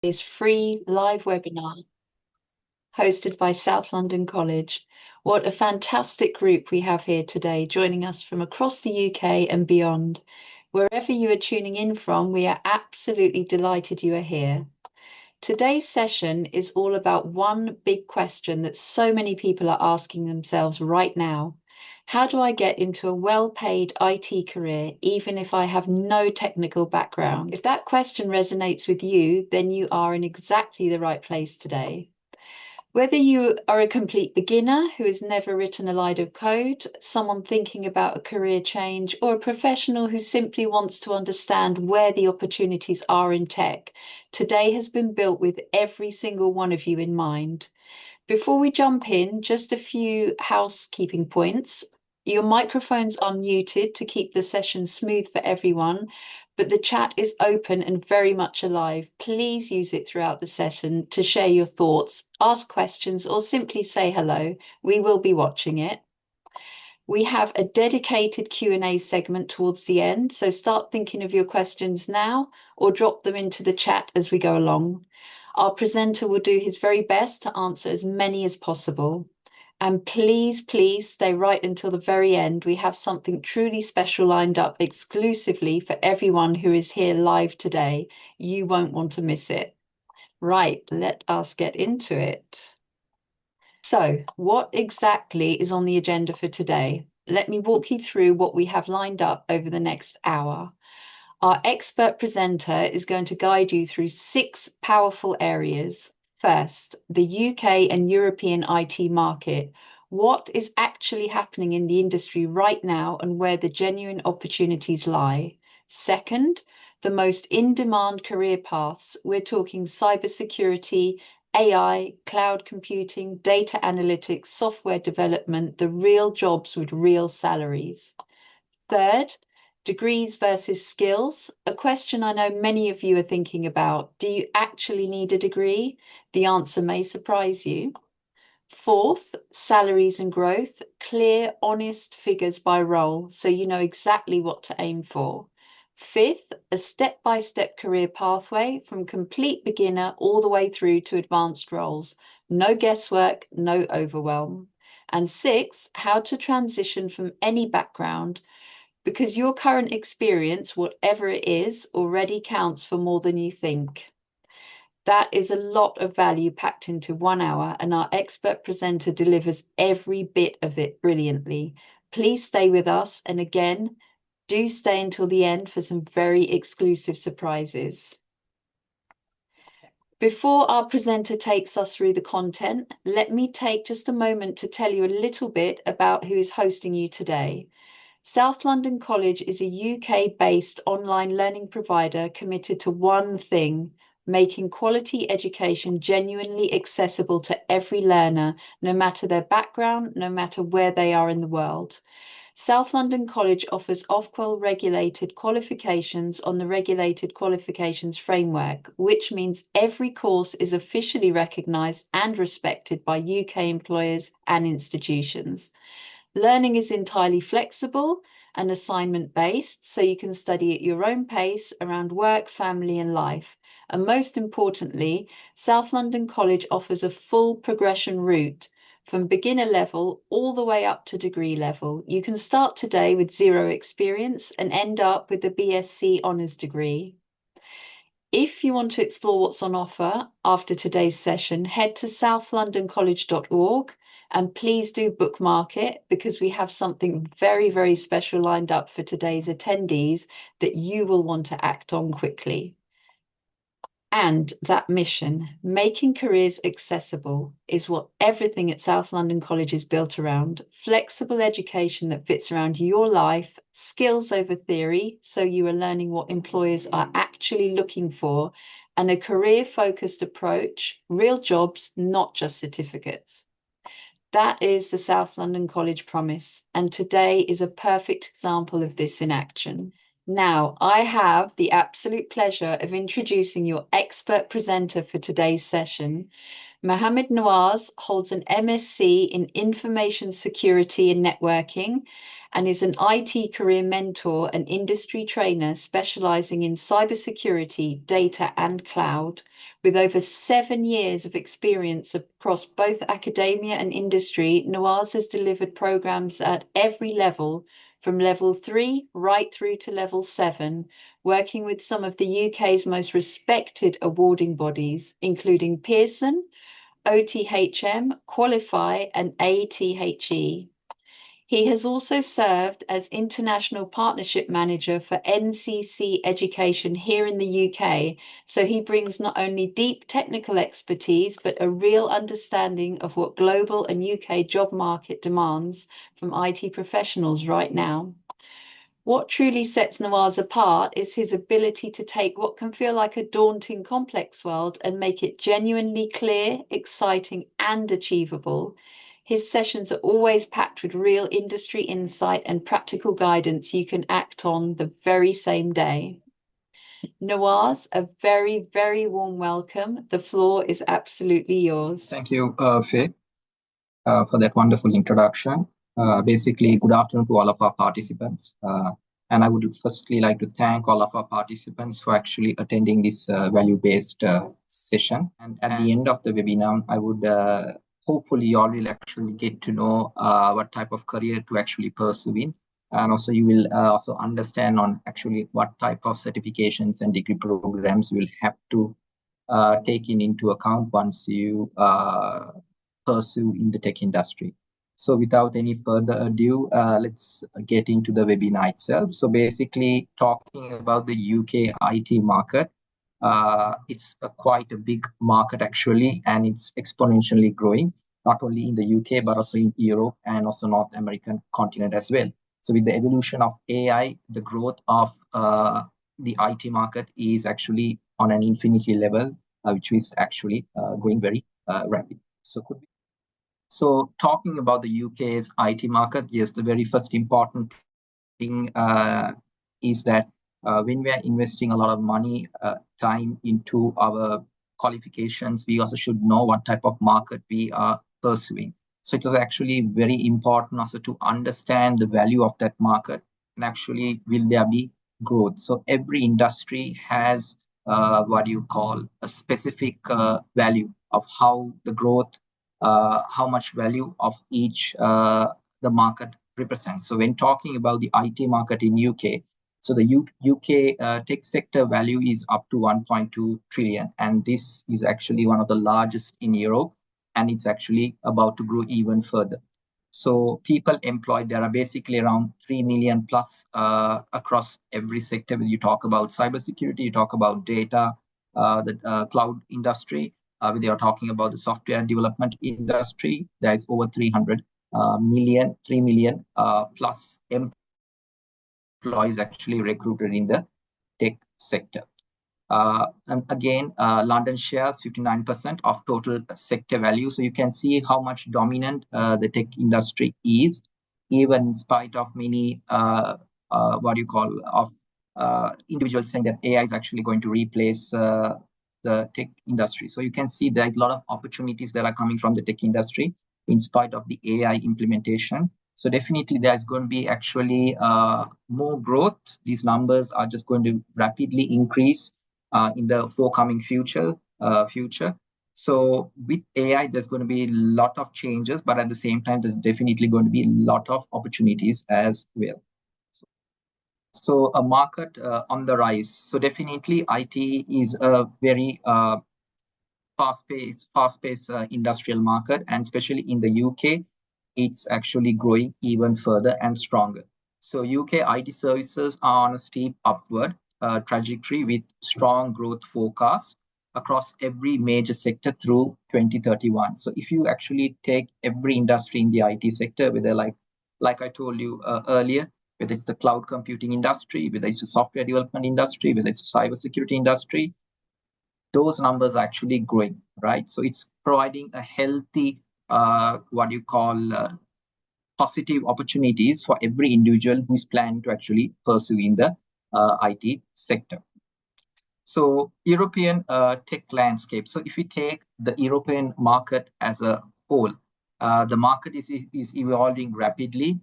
Today's free live webinar hosted by South London College. What a fantastic group we have here today, joining us from across the UK and beyond. Wherever you are tuning in from, we are absolutely delighted you are here. Today's session is all about one big question that so many people are asking themselves right now. How do I get into a well-paid IT career, even if I have no technical background? If that question resonates with you, then you are in exactly the right place today. Whether you are a complete beginner who has never written a line of code, someone thinking about a career change, or a professional who simply wants to understand where the opportunities are in tech, today has been built with every single one of you in mind. Before we jump in, just a few housekeeping points. Your microphones are muted to keep the session smooth for everyone, but the chat is open and very much alive. Please use it throughout the session to share your thoughts, ask questions, or simply say hello. We will be watching it. We have a dedicated Q&A segment towards the end, so start thinking of your questions now or drop them into the chat as we go along. Our presenter will do his very best to answer as many as possible. And please, please stay right until the very end. We have something truly special lined up exclusively for everyone who is here live today. You won't want to miss it. Right, let us get into it. So, what exactly is on the agenda for today? Let me walk you through what we have lined up over the next hour. Our expert presenter is going to guide you through 6 powerful areas. First, the UK and European IT market. What is actually happening in the industry right now and where the genuine opportunities lie? Second, the most in-demand career paths. We're talking cybersecurity, AI, cloud computing, data analytics, software development, the real jobs with real salaries. Third, degrees versus skills. A question I know many of you are thinking about. Do you actually need a degree? The answer may surprise you. Fourth, salaries and growth. Clear, honest figures by role, so you know exactly what to aim for. Fifth, a step-by-step career pathway from complete beginner all the way through to advanced roles. No guesswork, no overwhelm. And sixth, how to transition from any background, because your current experience, whatever it is, already counts for more than you think. That is a lot of value packed into 1 hour, and our expert presenter delivers every bit of it brilliantly. Please stay with us, and again, do stay until the end for some very exclusive surprises. Before our presenter takes us through the content, let me take just a moment to tell you a little bit about who is hosting you today. South London College is a UK-based online learning provider committed to one thing: making quality education genuinely accessible to every learner, no matter their background, no matter where they are in the world. South London College offers Ofqual regulated qualifications on the Regulated Qualifications Framework, which means every course is officially recognised and respected by UK employers and institutions. Learning is entirely flexible and assignment-based, so you can study at your own pace around work, family, and life. And most importantly, South London College offers a full progression route from beginner level all the way up to degree level. You can start today with zero experience and end up with a BSc honours degree. If you want to explore what's on offer after today's session, head to southlondoncollege.org and please do bookmark it, because we have something very, very special lined up for today's attendees that you will want to act on quickly. And that mission, making careers accessible, is what everything at South London College is built around. Flexible education that fits around your life, skills over theory, so you are learning what employers are actually looking for, and a career-focused approach, real jobs, not just certificates. That is the South London College promise, and today is a perfect example of this in action. Now, I have the absolute pleasure of introducing your expert presenter for today's session. Mohammed Nawaz holds an MSc in Information Security and Networking and is an IT career mentor and industry trainer specializing in cybersecurity, data, and cloud. With over 7 years of experience across both academia and industry, Nawaz has delivered programs at every level, from level 3 right through to level 7, working with some of the UK's most respected awarding bodies, including Pearson, OTHM, Qualify, and ATHE. He has also served as International Partnership Manager for NCC Education here in the UK, so he brings not only deep technical expertise, but a real understanding of what global and UK job market demands from IT professionals right now. What truly sets Nawaz apart is his ability to take what can feel like a daunting, complex world and make it genuinely clear, exciting, and achievable. His sessions are always packed with real industry insight and practical guidance you can act on the very same day. Nawaz, a very, very warm welcome. The floor is absolutely yours. Thank you, Faye, for that wonderful introduction. Basically, good afternoon to all of our participants. And I would firstly like to thank all of our participants for actually attending this value-based session. And at the end of the webinar, I would hopefully you all will actually get to know what type of career to actually pursue in. And also you will also understand on actually what type of certifications and degree programs you will have to take into account once you pursue in the tech industry. So without any further ado, let's get into the webinar itself. So basically talking about the UK IT market, it's quite a big market actually, and it's exponentially growing, not only in the UK, but also in Europe and also North American continent as well. So with the evolution of AI, the growth of the IT market is actually on an infinity level, which is actually going very rapid. So talking about the UK's IT market, yes, the very first important thing is that when we are investing a lot of money, time into our qualifications, we also should know what type of market we are pursuing. So it was actually very important also to understand the value of that market and actually will there be growth. So every industry has what you call a specific value of how the growth, how much value of each the market represents. So when talking about the IT market in UK, so the UK tech sector value is up to 1.2 trillion, and this is actually one of the largest in Europe, and it's actually about to grow even further. So people employed, there are basically around 3 million plus across every sector. When you talk about cybersecurity, you talk about data, the cloud industry, when they are talking about the software development industry, there is over 3 million plus employees actually recruited in the tech sector. And again, London shares 59% of total sector value. So you can see how much dominant the tech industry is, even in spite of many, individuals saying that AI is actually going to replace the tech industry. So you can see there are a lot of opportunities that are coming from the tech industry in spite of the AI implementation. So definitely there's going to be actually more growth. These numbers are just going to rapidly increase in the forthcoming future. So with AI, there's going to be a lot of changes, but at the same time, there's definitely going to be a lot of opportunities as well. So a market on the rise. So definitely IT is a very fast-paced industrial market, and especially in the UK, it's actually growing even further and stronger. So UK IT services are on a steep upward trajectory with strong growth forecasts across every major sector through 2031. So if you actually take every industry in the IT sector, whether like I told you earlier, whether it's the cloud computing industry, whether it's the software development industry, whether it's the cybersecurity industry, those numbers are actually growing, right? So it's providing a healthy, positive opportunities for every individual who is planning to actually pursue in the IT sector. So European tech landscape. So if we take the European market as a whole, The market is evolving rapidly.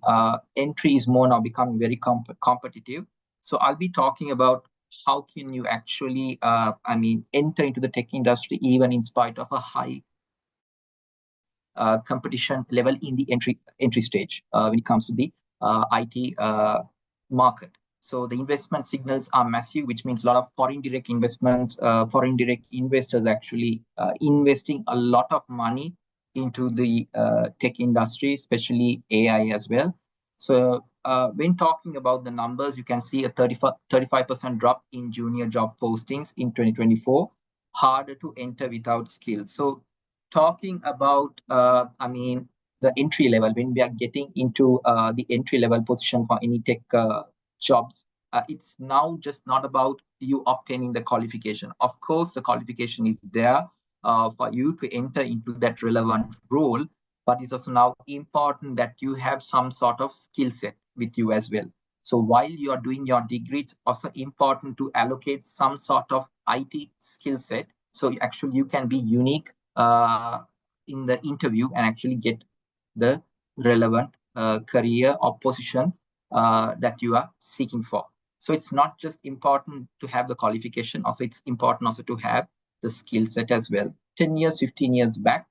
Entry is more now becoming very competitive. So I'll be talking about how can you actually, enter into the tech industry even in spite of a high competition level in the entry stage when it comes to the IT market. So the investment signals are massive, which means a lot of foreign direct investments, foreign direct investors actually investing a lot of money into the tech industry, especially AI as well. So when talking about the numbers, you can see a 35% drop in junior job postings in 2024, harder to enter without skills. So talking about, the entry level, when we are getting into the entry level position for any tech jobs, it's now just not about you obtaining the qualification. Of course, the qualification is there for you to enter into that relevant role, but it's also now important that you have some sort of skill set with you as well. So while you are doing your degree, it's also important to allocate some sort of IT skill set. So actually you can be unique in the interview and actually get the relevant career or position that you are seeking for. So it's not just important to have the qualification, also it's important also to have the skill set as well. 10 years, 15 years back,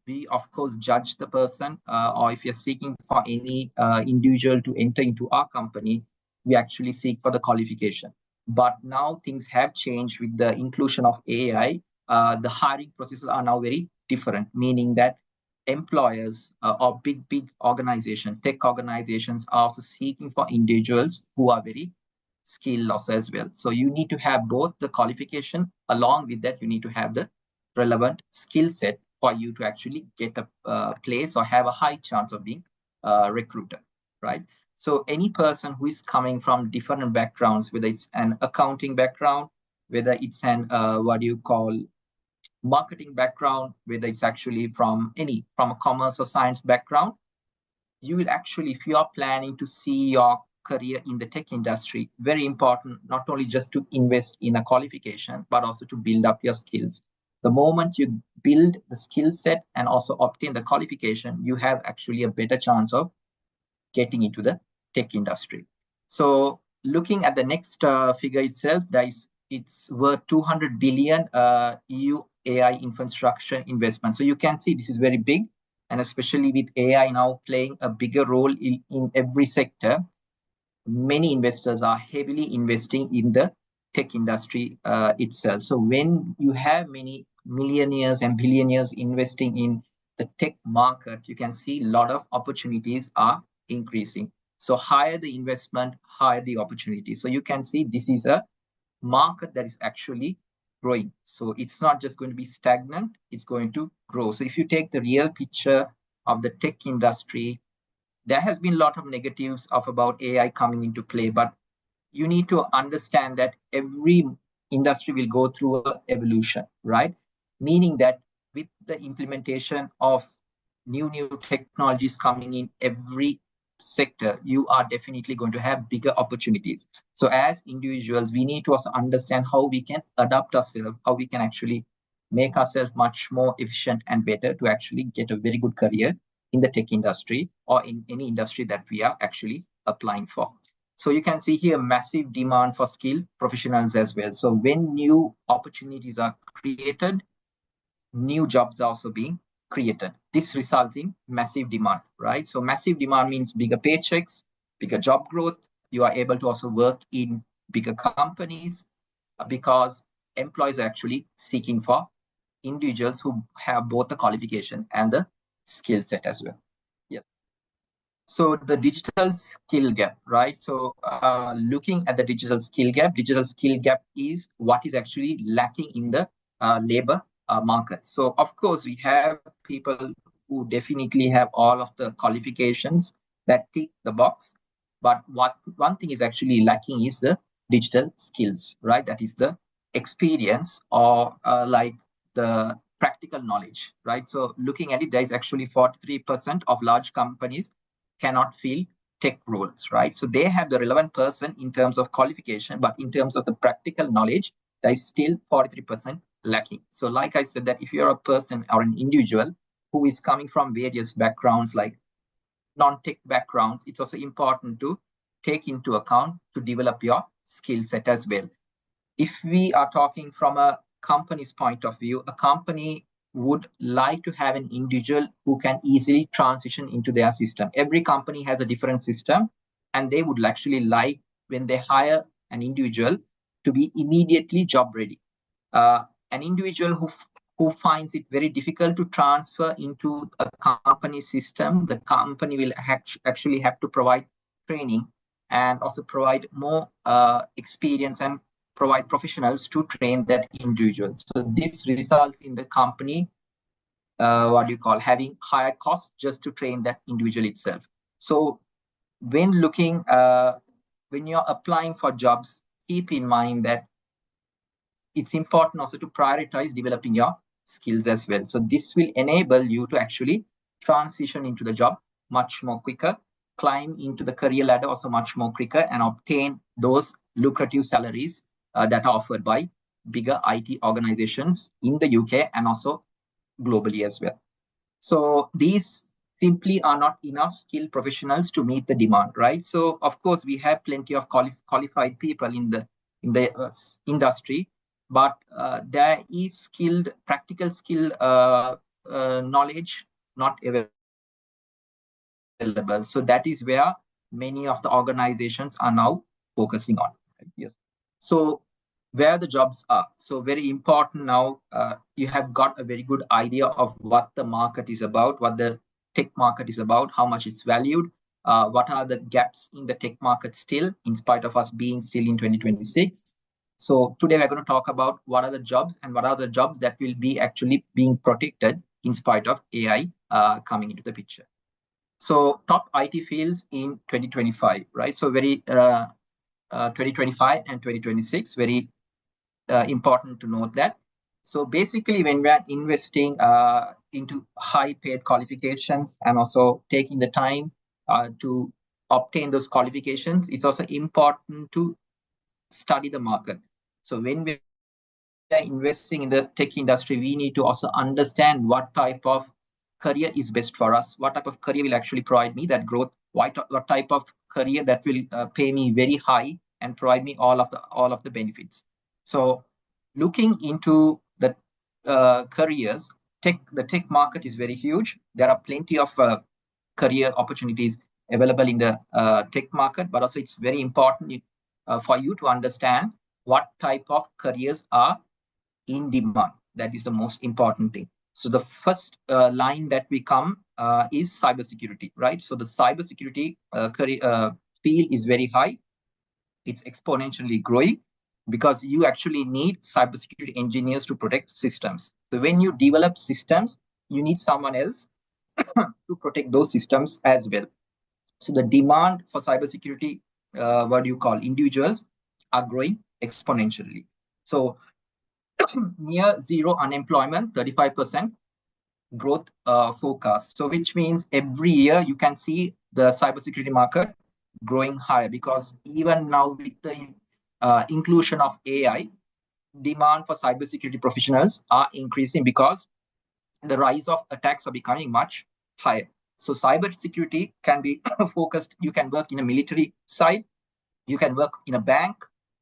we of course judge the person, or if you're seeking for any individual to enter into our company, we actually seek for the qualification. But now things have changed with the inclusion of AI. The hiring processes are now very different, meaning that employers or big organizations, tech organizations are also seeking for individuals who are very skilled also as well. So you need to have both the qualification, along with that you need to have the relevant skill set for you to actually get a place or have a high chance of being recruited, right? So any person who is coming from different backgrounds, whether it's an accounting background, whether it's an what do you call marketing background, whether it's actually from a commerce or science background, you will actually, if you are planning to see your career in the tech industry, very important not only just to invest in a qualification, but also to build up your skills. The moment you build the skill set and also obtain the qualification, you have actually a better chance of getting into the tech industry. So looking at the next figure itself, it's worth 200 billion EU AI infrastructure investment. So you can see this is very big, and especially with AI now playing a bigger role in every sector, many investors are heavily investing in the tech industry itself. So when you have many millionaires and billionaires investing in the tech market, you can see a lot of opportunities are increasing. So higher the investment, higher the opportunity. So you can see this is a market that is actually growing. So it's not just going to be stagnant, it's going to grow. So if you take the real picture of the tech industry, there has been a lot of negatives of about AI coming into play, but you need to understand that every industry will go through an evolution, right? Meaning that with the implementation of new technologies coming in every sector, you are definitely going to have bigger opportunities. So as individuals, we need to also understand how we can adapt ourselves, how we can actually make ourselves much more efficient and better to actually get a very good career in the tech industry or in any industry that we are actually applying for. So you can see here massive demand for skilled professionals as well. So when new opportunities are created, new jobs are also being created. This results in massive demand, right? So massive demand means bigger paychecks, bigger job growth. You are able to also work in bigger companies because employees are actually seeking for individuals who have both the qualification and the skill set as well. Yes. So the digital skill gap, right? So looking at the digital skill gap is what is actually lacking in the labor market. So of course, we have people who definitely have all of the qualifications that tick the box. But one thing is actually lacking is the digital skills, right? That is the experience or like the practical knowledge, right? So looking at it, there is actually 43% of large companies cannot fill tech roles, right? So they have the relevant person in terms of qualification, but in terms of the practical knowledge, there is still 43% lacking. So like I said, that if you're a person or an individual who is coming from various backgrounds like non-tech backgrounds, it's also important to take into account to develop your skill set as well. If we are talking from a company's point of view, a company would like to have an individual who can easily transition into their system. Every company has a different system, and they would actually like when they hire an individual to be immediately job ready. An individual who finds it very difficult to transfer into a company system, the company will actually have to provide training and also provide more experience and provide professionals to train that individual. So this results in the company, having higher costs just to train that individual itself. So when when you're applying for jobs, keep in mind that it's important also to prioritize developing your skills as well. So this will enable you to actually transition into the job much more quicker, climb into the career ladder also much more quicker, and obtain those lucrative salaries that are offered by bigger IT organizations in the UK and also globally as well. So these simply are not enough skilled professionals to meet the demand, right? So of course we have plenty of qualified people in the industry, but there is practical skill knowledge not available. So that is where many of the organizations are now focusing on. Yes. So where the jobs are. So very important now, you have got a very good idea of what the market is about, what the tech market is about, how much it's valued, what are the gaps in the tech market still, in spite of us being still in 2026. So today we're going to talk about what are the jobs and what are the jobs that will be actually being protected in spite of AI coming into the picture. So top IT fields in 2025, right? So very 2025 and 2026, very important to note that. So basically, when we are investing into high paid qualifications and also taking the time to obtain those qualifications, it's also important to study the market. So when we are investing in the tech industry, we need to also understand what type of career is best for us, what type of career will actually provide me that growth, what type of career that will pay me very high and provide me all of the benefits. So looking into the careers, the tech market is very huge. There are plenty of career opportunities available in the tech market, but also it's very important for you to understand what type of careers are in demand. That is the most important thing. So the first line that we come is cybersecurity, right? So the cybersecurity career field is very high. It's exponentially growing because you actually need cybersecurity engineers to protect systems. So when you develop systems, you need someone else to protect those systems as well. So the demand for cybersecurity, individuals are growing exponentially. So near zero unemployment, 35% growth forecast. So which means every year you can see the cybersecurity market growing higher, because even now with the inclusion of AI, demand for cybersecurity professionals are increasing because the rise of attacks are becoming much higher. So cybersecurity can be focused. You can work in a military side, you can work in a bank,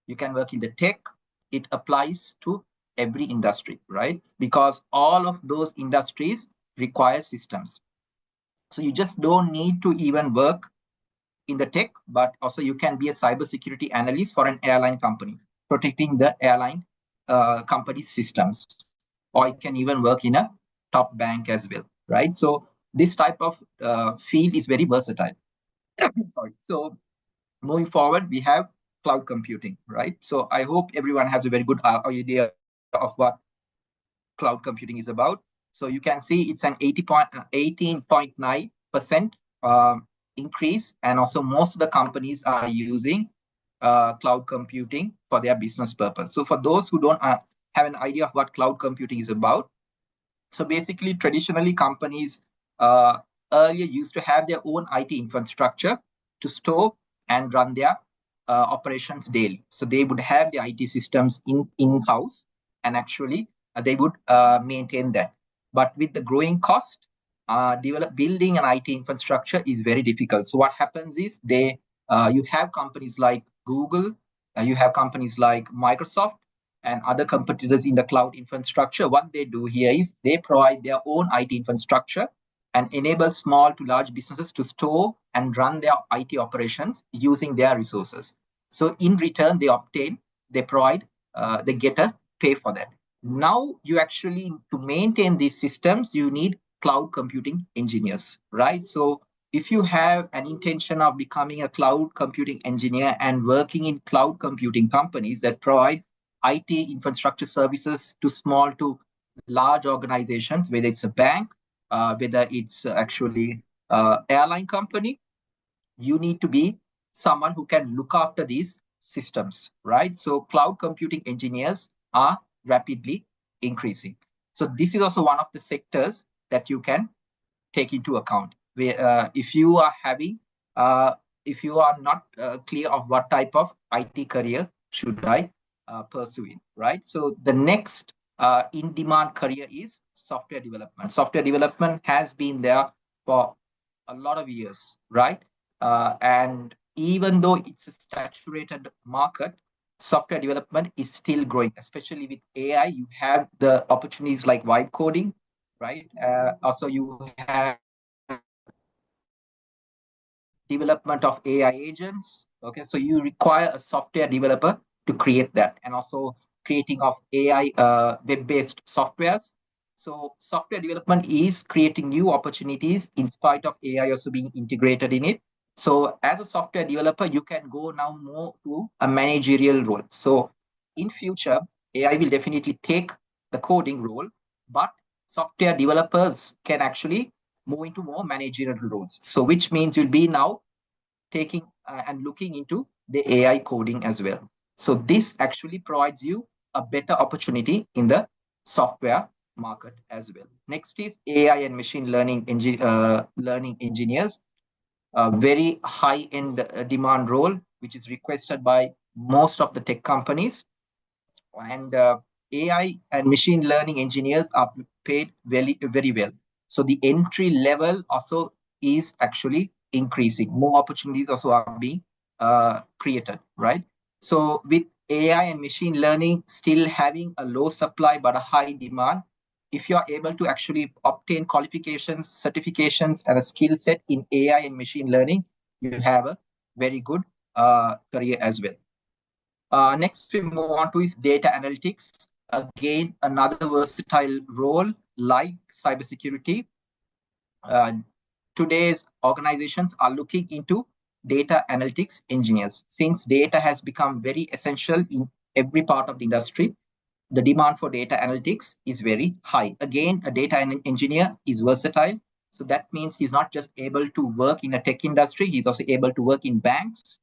you can work in the tech. It applies to every industry, right? Because all of those industries require systems. So you just don't need to even work in the tech, but also you can be a cybersecurity analyst for an airline company, protecting the airline company systems, or you can even work in a top bank as well, right? So this type of field is very versatile. Sorry. So moving forward, we have cloud computing, right? So I hope everyone has a very good idea of what cloud computing is about. So you can see it's an 18.9% increase, and also most of the companies are using cloud computing for their business purpose. So for those who don't have an idea of what cloud computing is about, so basically traditionally companies earlier used to have their own IT infrastructure to store and run their operations daily. So they would have the IT systems in-house, and actually they would maintain that. But with the growing cost, building an IT infrastructure is very difficult. So what happens is you have companies like Google, you have companies like Microsoft, and other competitors in the cloud infrastructure. What they do here is they provide their own IT infrastructure and enable small to large businesses to store and run their IT operations using their resources. So in return, they provide, they get a pay for that. Now you actually, to maintain these systems, you need cloud computing engineers, right? So if you have an intention of becoming a cloud computing engineer and working in cloud computing companies that provide IT infrastructure services to small to large organizations, whether it's a bank, whether it's actually airline company, you need to be someone who can look after these systems, right? So cloud computing engineers are rapidly increasing. So this is also one of the sectors that you can take into account. Where if you are having, if you are not clear of what type of IT career should I pursue in, right? So the next in-demand career is software development. Software development has been there for a lot of years, right? And even though it's a saturated market, software development is still growing, especially with AI. You have the opportunities like vibe coding, right? Also, you have development of AI agents. Okay, so you require a software developer to create that, and also creating of AI web-based softwares. So software development is creating new opportunities in spite of AI also being integrated in it. So as a software developer, you can go now more to a managerial role. So in future, AI will definitely take the coding role, but software developers can actually move into more managerial roles. So which means you'll be now taking and looking into the AI coding as well. So this actually provides you a better opportunity in the software market as well. Next is AI and machine learning engineers, a very high-end demand role, which is requested by most of the tech companies. And AI and machine learning engineers are paid very, very well. So the entry level also is actually increasing. More opportunities also are being created, right? So with AI and machine learning still having a low supply but a high demand, if you are able to actually obtain qualifications, certifications, and a skill set in AI and machine learning, you have a very good career as well. Next, we move on to is data analytics. Again, another versatile role like cybersecurity. Uh, Today's organizations are looking into data analytics engineers. Since data has become very essential in every part of the industry, the demand for data analytics is very high. Again, a data engineer is versatile. So that means he's not just able to work in a tech industry, he's also able to work in banks,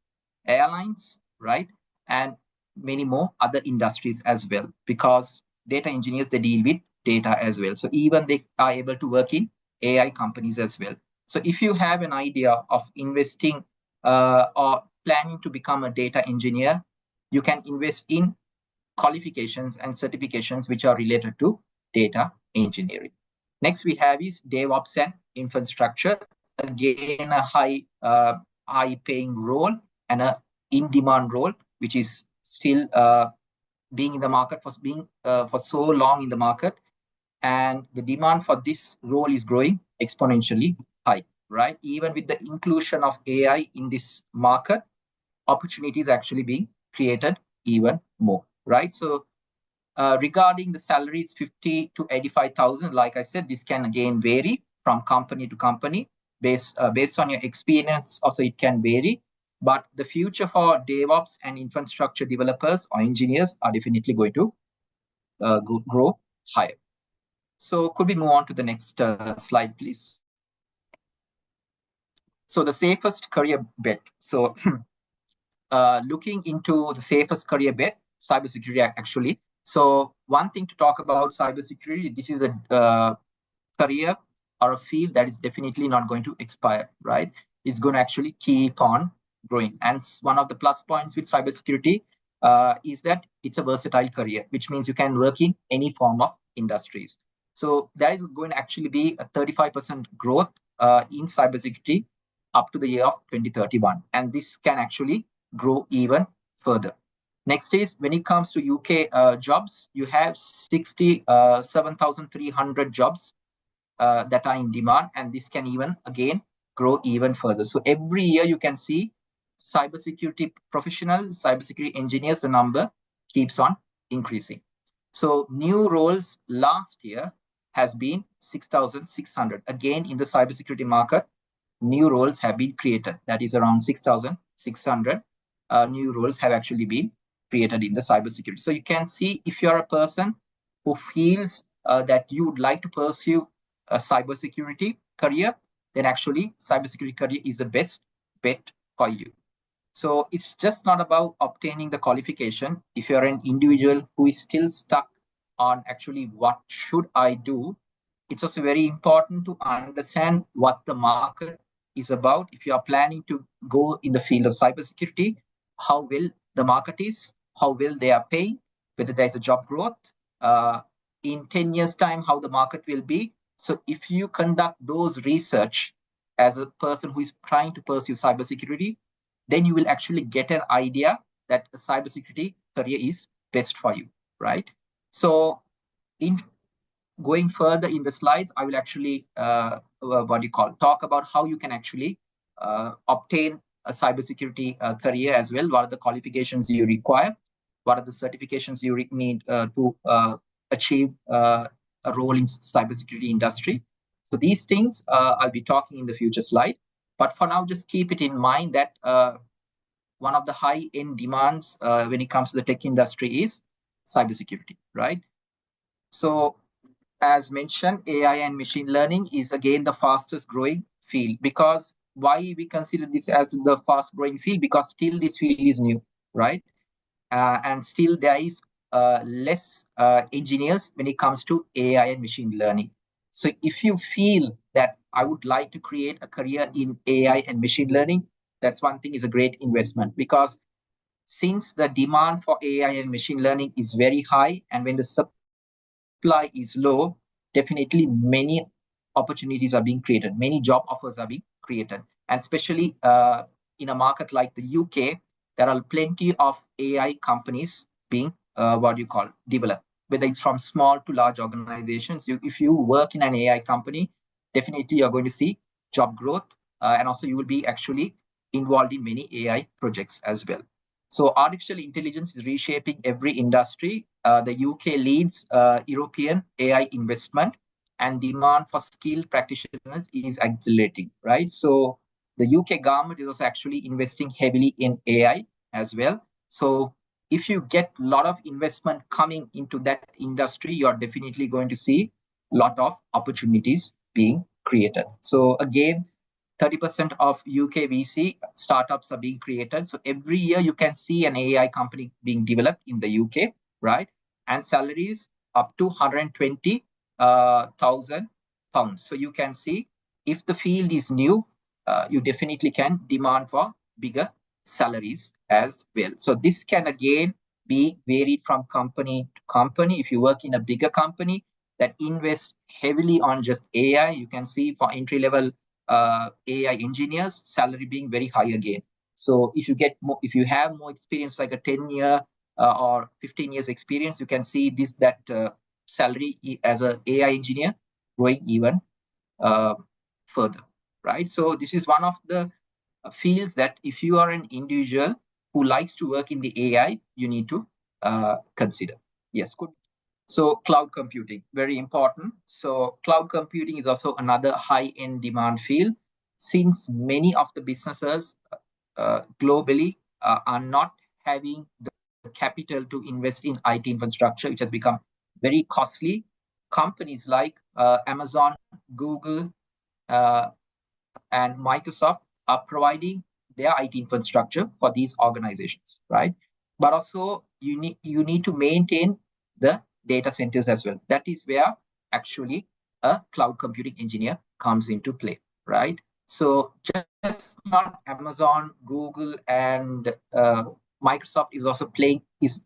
airlines, right? And many more other industries as well, because data engineers, they deal with data as well. So even they are able to work in AI companies as well. So if you have an idea of investing or planning to become a data engineer, you can invest in qualifications and certifications which are related to data engineering. Next, we have is DevOps and infrastructure. Again, a high paying role and a in-demand role, which is still being in the market for so long in the market, and the demand for this role is growing exponentially high. Right, even with the inclusion of AI in this market, opportunities actually being created even more. Right, so regarding the salaries, 50 to 85,000. Like I said, this can again vary from company to company based on your experience. Also, it can vary. But the future for DevOps and infrastructure developers or engineers are definitely going to grow higher. So, could we move on to the next slide, please? So, the safest career bet. So, looking into the safest career bet, cybersecurity actually. So one thing to talk about cybersecurity, this is a career or a field that is definitely not going to expire, right? It's going to actually keep on growing. And one of the plus points with cybersecurity is that it's a versatile career, which means you can work in any form of industries. So there is going to actually be a 35% growth in cybersecurity up to the year of 2031. And this can actually grow even further. Next is when it comes to UK jobs, you have 67,300 jobs that are in demand, and this can even again grow even further. So every year you can see cybersecurity professionals, cybersecurity engineers, the number keeps on increasing. So new roles last year has been 6,600. Again, in the cybersecurity market, new roles have been created. That is around 6,600 new roles have actually been created in the cybersecurity. So you can see if you're a person who feels that you would like to pursue a cybersecurity career, then actually cybersecurity career is the best bet for you. So it's just not about obtaining the qualification. If you're an individual who is still stuck on actually what should I do, it's also very important to understand what the market is about. If you are planning to go in the field of cybersecurity, how well the market is, how well they are paying, whether there's a job growth, in 10 years' time, how the market will be. So if you conduct those research as a person who is trying to pursue cybersecurity, then you will actually get an idea that a cybersecurity career is best for you, right? So in going further in the slides, I will actually, talk about how you can actually obtain a cybersecurity career as well. What are the qualifications you require? What are the certifications you need to achieve a role in cybersecurity industry? So these things I'll be talking in the future slide. But for now, just keep it in mind that one of the high-end demands when it comes to the tech industry is cybersecurity, right? So as mentioned, AI and machine learning is again the fastest growing field. Because why we consider this as the fast growing field? Because still this field is new, right? And still there is less engineers when it comes to AI and machine learning. So if you feel that I would like to create a career in AI and machine learning, that's one thing, is a great investment. Because since the demand for AI and machine learning is very high, and when the supply is low, definitely many opportunities are being created, many job offers are being created. And especially in a market like the UK, there are plenty of AI companies being developed, whether it's from small to large organizations. If you work in an AI company, definitely you're going to see job growth, and also you will be actually involved in many AI projects as well. So artificial intelligence is reshaping every industry. The UK leads European AI investment, and demand for skilled practitioners is accelerating, right? So the UK government is also actually investing heavily in AI as well. So if you get a lot of investment coming into that industry, you're definitely going to see a lot of opportunities being created. So again, 30% of UK VC startups are being created. So every year you can see an AI company being developed in the UK, right? And salaries up to 120,000 pounds. So you can see if the field is new, you definitely can demand for bigger salaries as well. So this can again be varied from company to company. If you work in a bigger company that invests heavily on just AI, you can see for entry level AI engineers, salary being very high again. So if you get more, if you have more experience, like a 10-year or 15 years experience, you can see that salary as an AI engineer growing even uh, further, right? So this is one of the fields that if you are an individual who likes to work in the AI, you need to consider. Yes, good. So cloud computing, very important. So cloud computing is also another high-end demand field, since many of the businesses globally are not having the capital to invest in IT infrastructure, which has become very costly. Companies like Amazon, Google, uh, and Microsoft are providing their IT infrastructure for these organizations, right? But also you need to maintain the data centers as well. That is where actually a cloud computing engineer comes into play, right? So just not Amazon, Google, and Microsoft is also playing is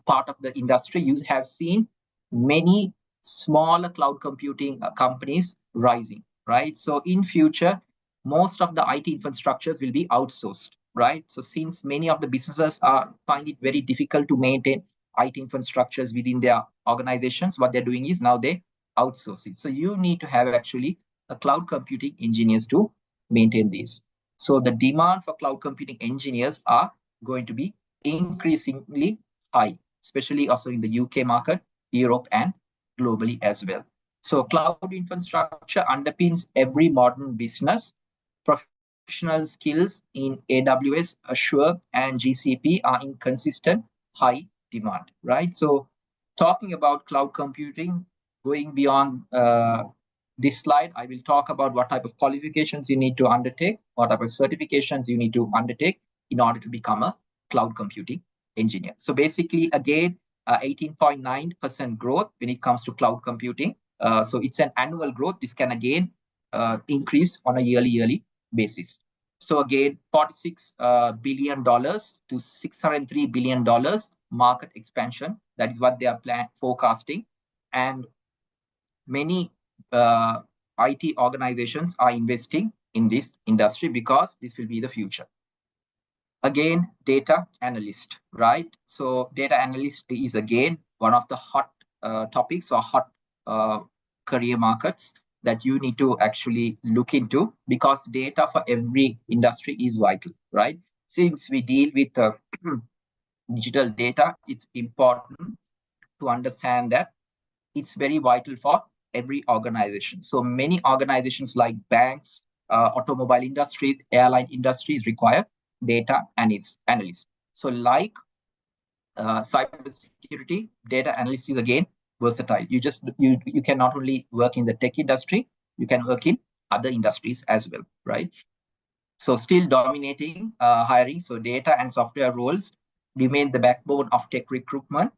part of the industry. You have seen many smaller cloud computing companies rising, right? So in future, most of the IT infrastructures will be outsourced, right? So since many of the businesses are find it very difficult to maintain IT infrastructures within their organizations, what they're doing is now they outsource it. So you need to have actually a cloud computing engineers to maintain these. So the demand for cloud computing engineers are going to be increasingly high, especially also in the UK market, Europe, and globally as well. So cloud infrastructure underpins every modern business. Professional skills in AWS, Azure, and GCP are in consistent high demand, right? So talking about cloud computing, going beyond this slide, I will talk about what type of qualifications you need to undertake, what type of certifications you need to undertake in order to become a cloud computing engineer. So basically, again, 18.9% growth when it comes to cloud computing. So it's an annual growth. This can again increase on a yearly basis. So again, $46 billion to $603 billion market expansion. That is what they are forecasting. And many IT organizations are investing in this industry because this will be the future. Again, data analyst, right? So data analyst is again one of the hot topics or hot career markets that you need to actually look into, because data for every industry is vital, right? Since we deal with digital data, it's important to understand that it's very vital for every organization. So many organizations like banks, automobile industries, airline industries require data analysts. So like cybersecurity, data analyst is again versatile. You can not only work in the tech industry, you can work in other industries as well, right? So still dominating hiring. So data and software roles remain the backbone of tech recruitment,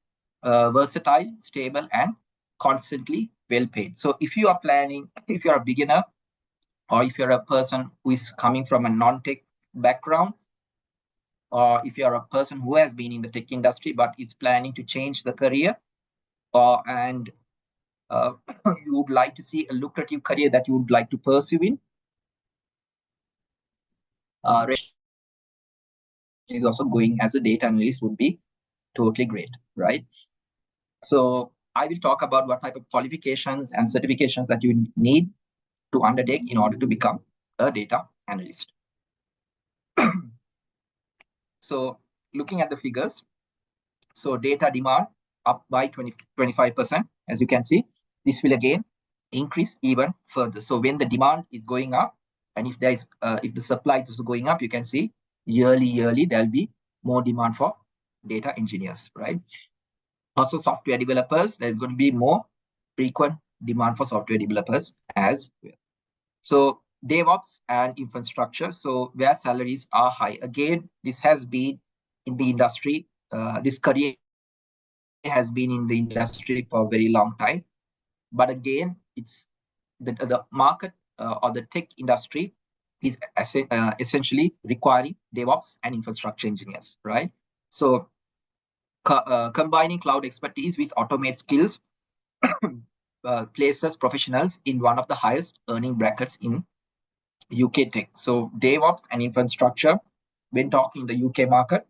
versatile, stable, and constantly well paid. So if you are planning, if you're a beginner, or if you're a person who is coming from a non-tech background, or if you're a person who has been in the tech industry but is planning to change the career, and you would like to see a lucrative career that you would like to pursue in, is also going as a data analyst would be totally great, right? So I will talk about what type of qualifications and certifications that you need to undertake in order to become a data analyst. So looking at the figures, so data demand up by 25%, as you can see. This will again increase even further. So when the demand is going up, and if the supply is also going up, you can see yearly there'll be more demand for data engineers, right? Also software developers, there's going to be more frequent demand for software developers as well. So DevOps and infrastructure, so where salaries are high. Again, this has been in the industry, this career has been in the industry for a very long time. But again, it's the market or the tech industry is essentially requiring DevOps and infrastructure engineers, right? So combining cloud expertise with automate skills places professionals in one of the highest earning brackets in UK tech. So DevOps and infrastructure, when talking the UK market,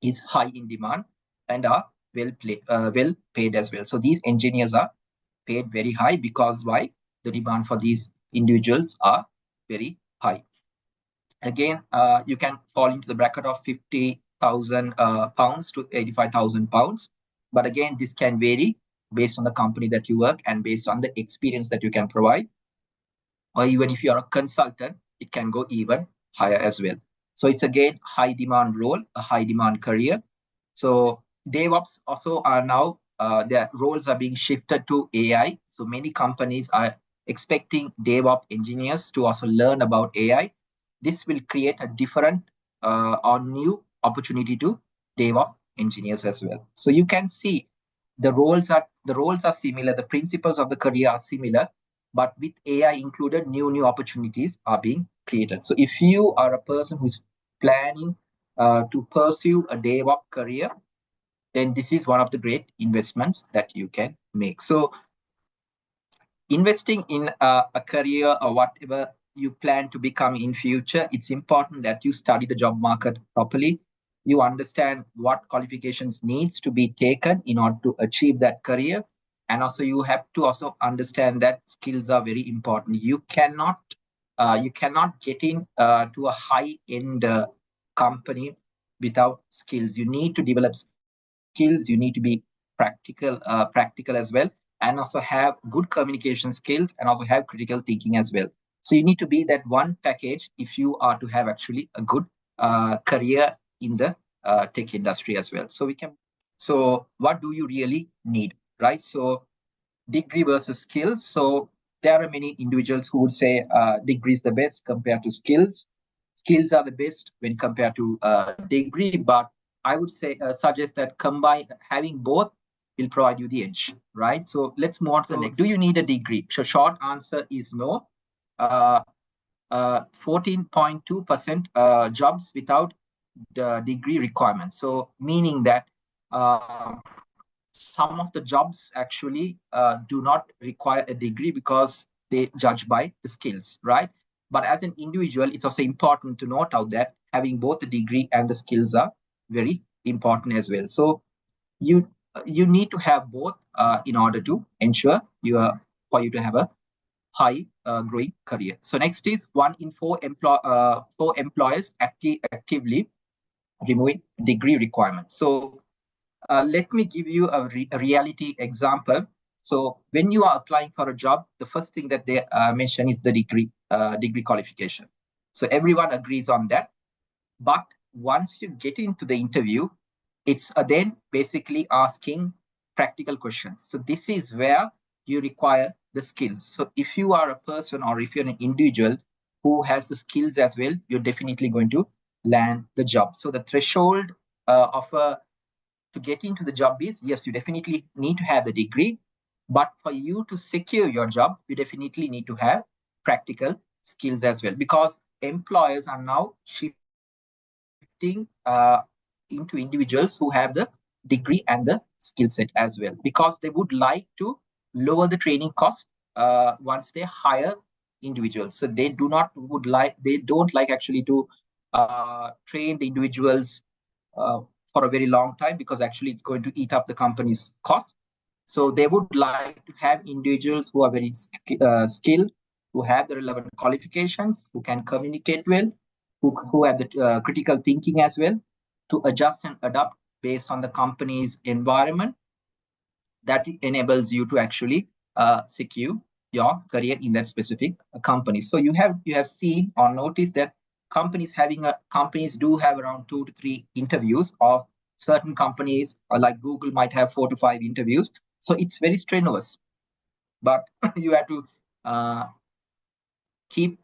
is high in demand and are well paid as well. So these engineers are paid very high because why? The demand for these individuals are very high. Again, you can fall into the bracket of 50,000 pounds to 85,000 pounds. But again, this can vary based on the company that you work and based on the experience that you can provide. Or even if you're a consultant, it can go even higher as well. So it's again high demand role, a high demand career. So DevOps also are now, their roles are being shifted to AI. So many companies are expecting DevOps engineers to also learn about AI. This will create a different or new opportunity to DevOps engineers as well. So you can see the roles are similar, the principles of the career are similar, but with AI included, new opportunities are being created. So if you are a person who's planning to pursue a DevOps career, then this is one of the great investments that you can make. So investing in a career or whatever you plan to become in future, it's important that you study the job market properly. You understand what qualifications needs to be taken in order to achieve that career. And also you have to also understand that skills are very important. You cannot get in to a high end company without skills. You need to develop skills. You need to be practical as well, and also have good communication skills, and also have critical thinking as well. So you need to be that one package if you are to have actually a good career in the tech industry as well. So what do you really need, right? So degree versus skills. So there are many individuals who would say degree is the best compared to skills. Skills are the best when compared to degree, but I would say suggest that combine having both will provide you the edge, right? So let's move on to the next. Do you need a degree? So short answer is no. 14.2% jobs without the degree requirement. So meaning that some of the jobs actually do not require a degree because they judge by the skills, right? But as an individual, it's also important to note out that having both the degree and the skills are very important as well. So you you need to have both in order to ensure for you to have a high growing career. So next is one in four employers actively removing degree requirements. So let me give you a reality example. So when you are applying for a job, the first thing that they mention is the degree qualification. So everyone agrees on that. But once you get into the interview, it's then basically asking practical questions. So this is where you require the skills. So if you are a person or if you're an individual who has the skills as well, you're definitely going to land the job. So the threshold of a to get into the job is, yes, you definitely need to have the degree, but for you to secure your job, you definitely need to have practical skills as well, because employers are now shifting into individuals who have the degree and the skill set as well, because they would like to lower the training cost once they hire individuals. So they don't like actually to train the individuals uh, for a very long time, because actually it's going to eat up the company's cost. So they would like to have individuals who are very skilled, who have the relevant qualifications, who can communicate well, who have the critical thinking as well, to adjust and adapt based on the company's environment. That enables you to actually secure your career in that specific company. So you have seen or noticed that companies do have around 2 to 3 interviews, or certain companies like Google might have 4 to 5 interviews. So it's very strenuous, but you have to uh, keep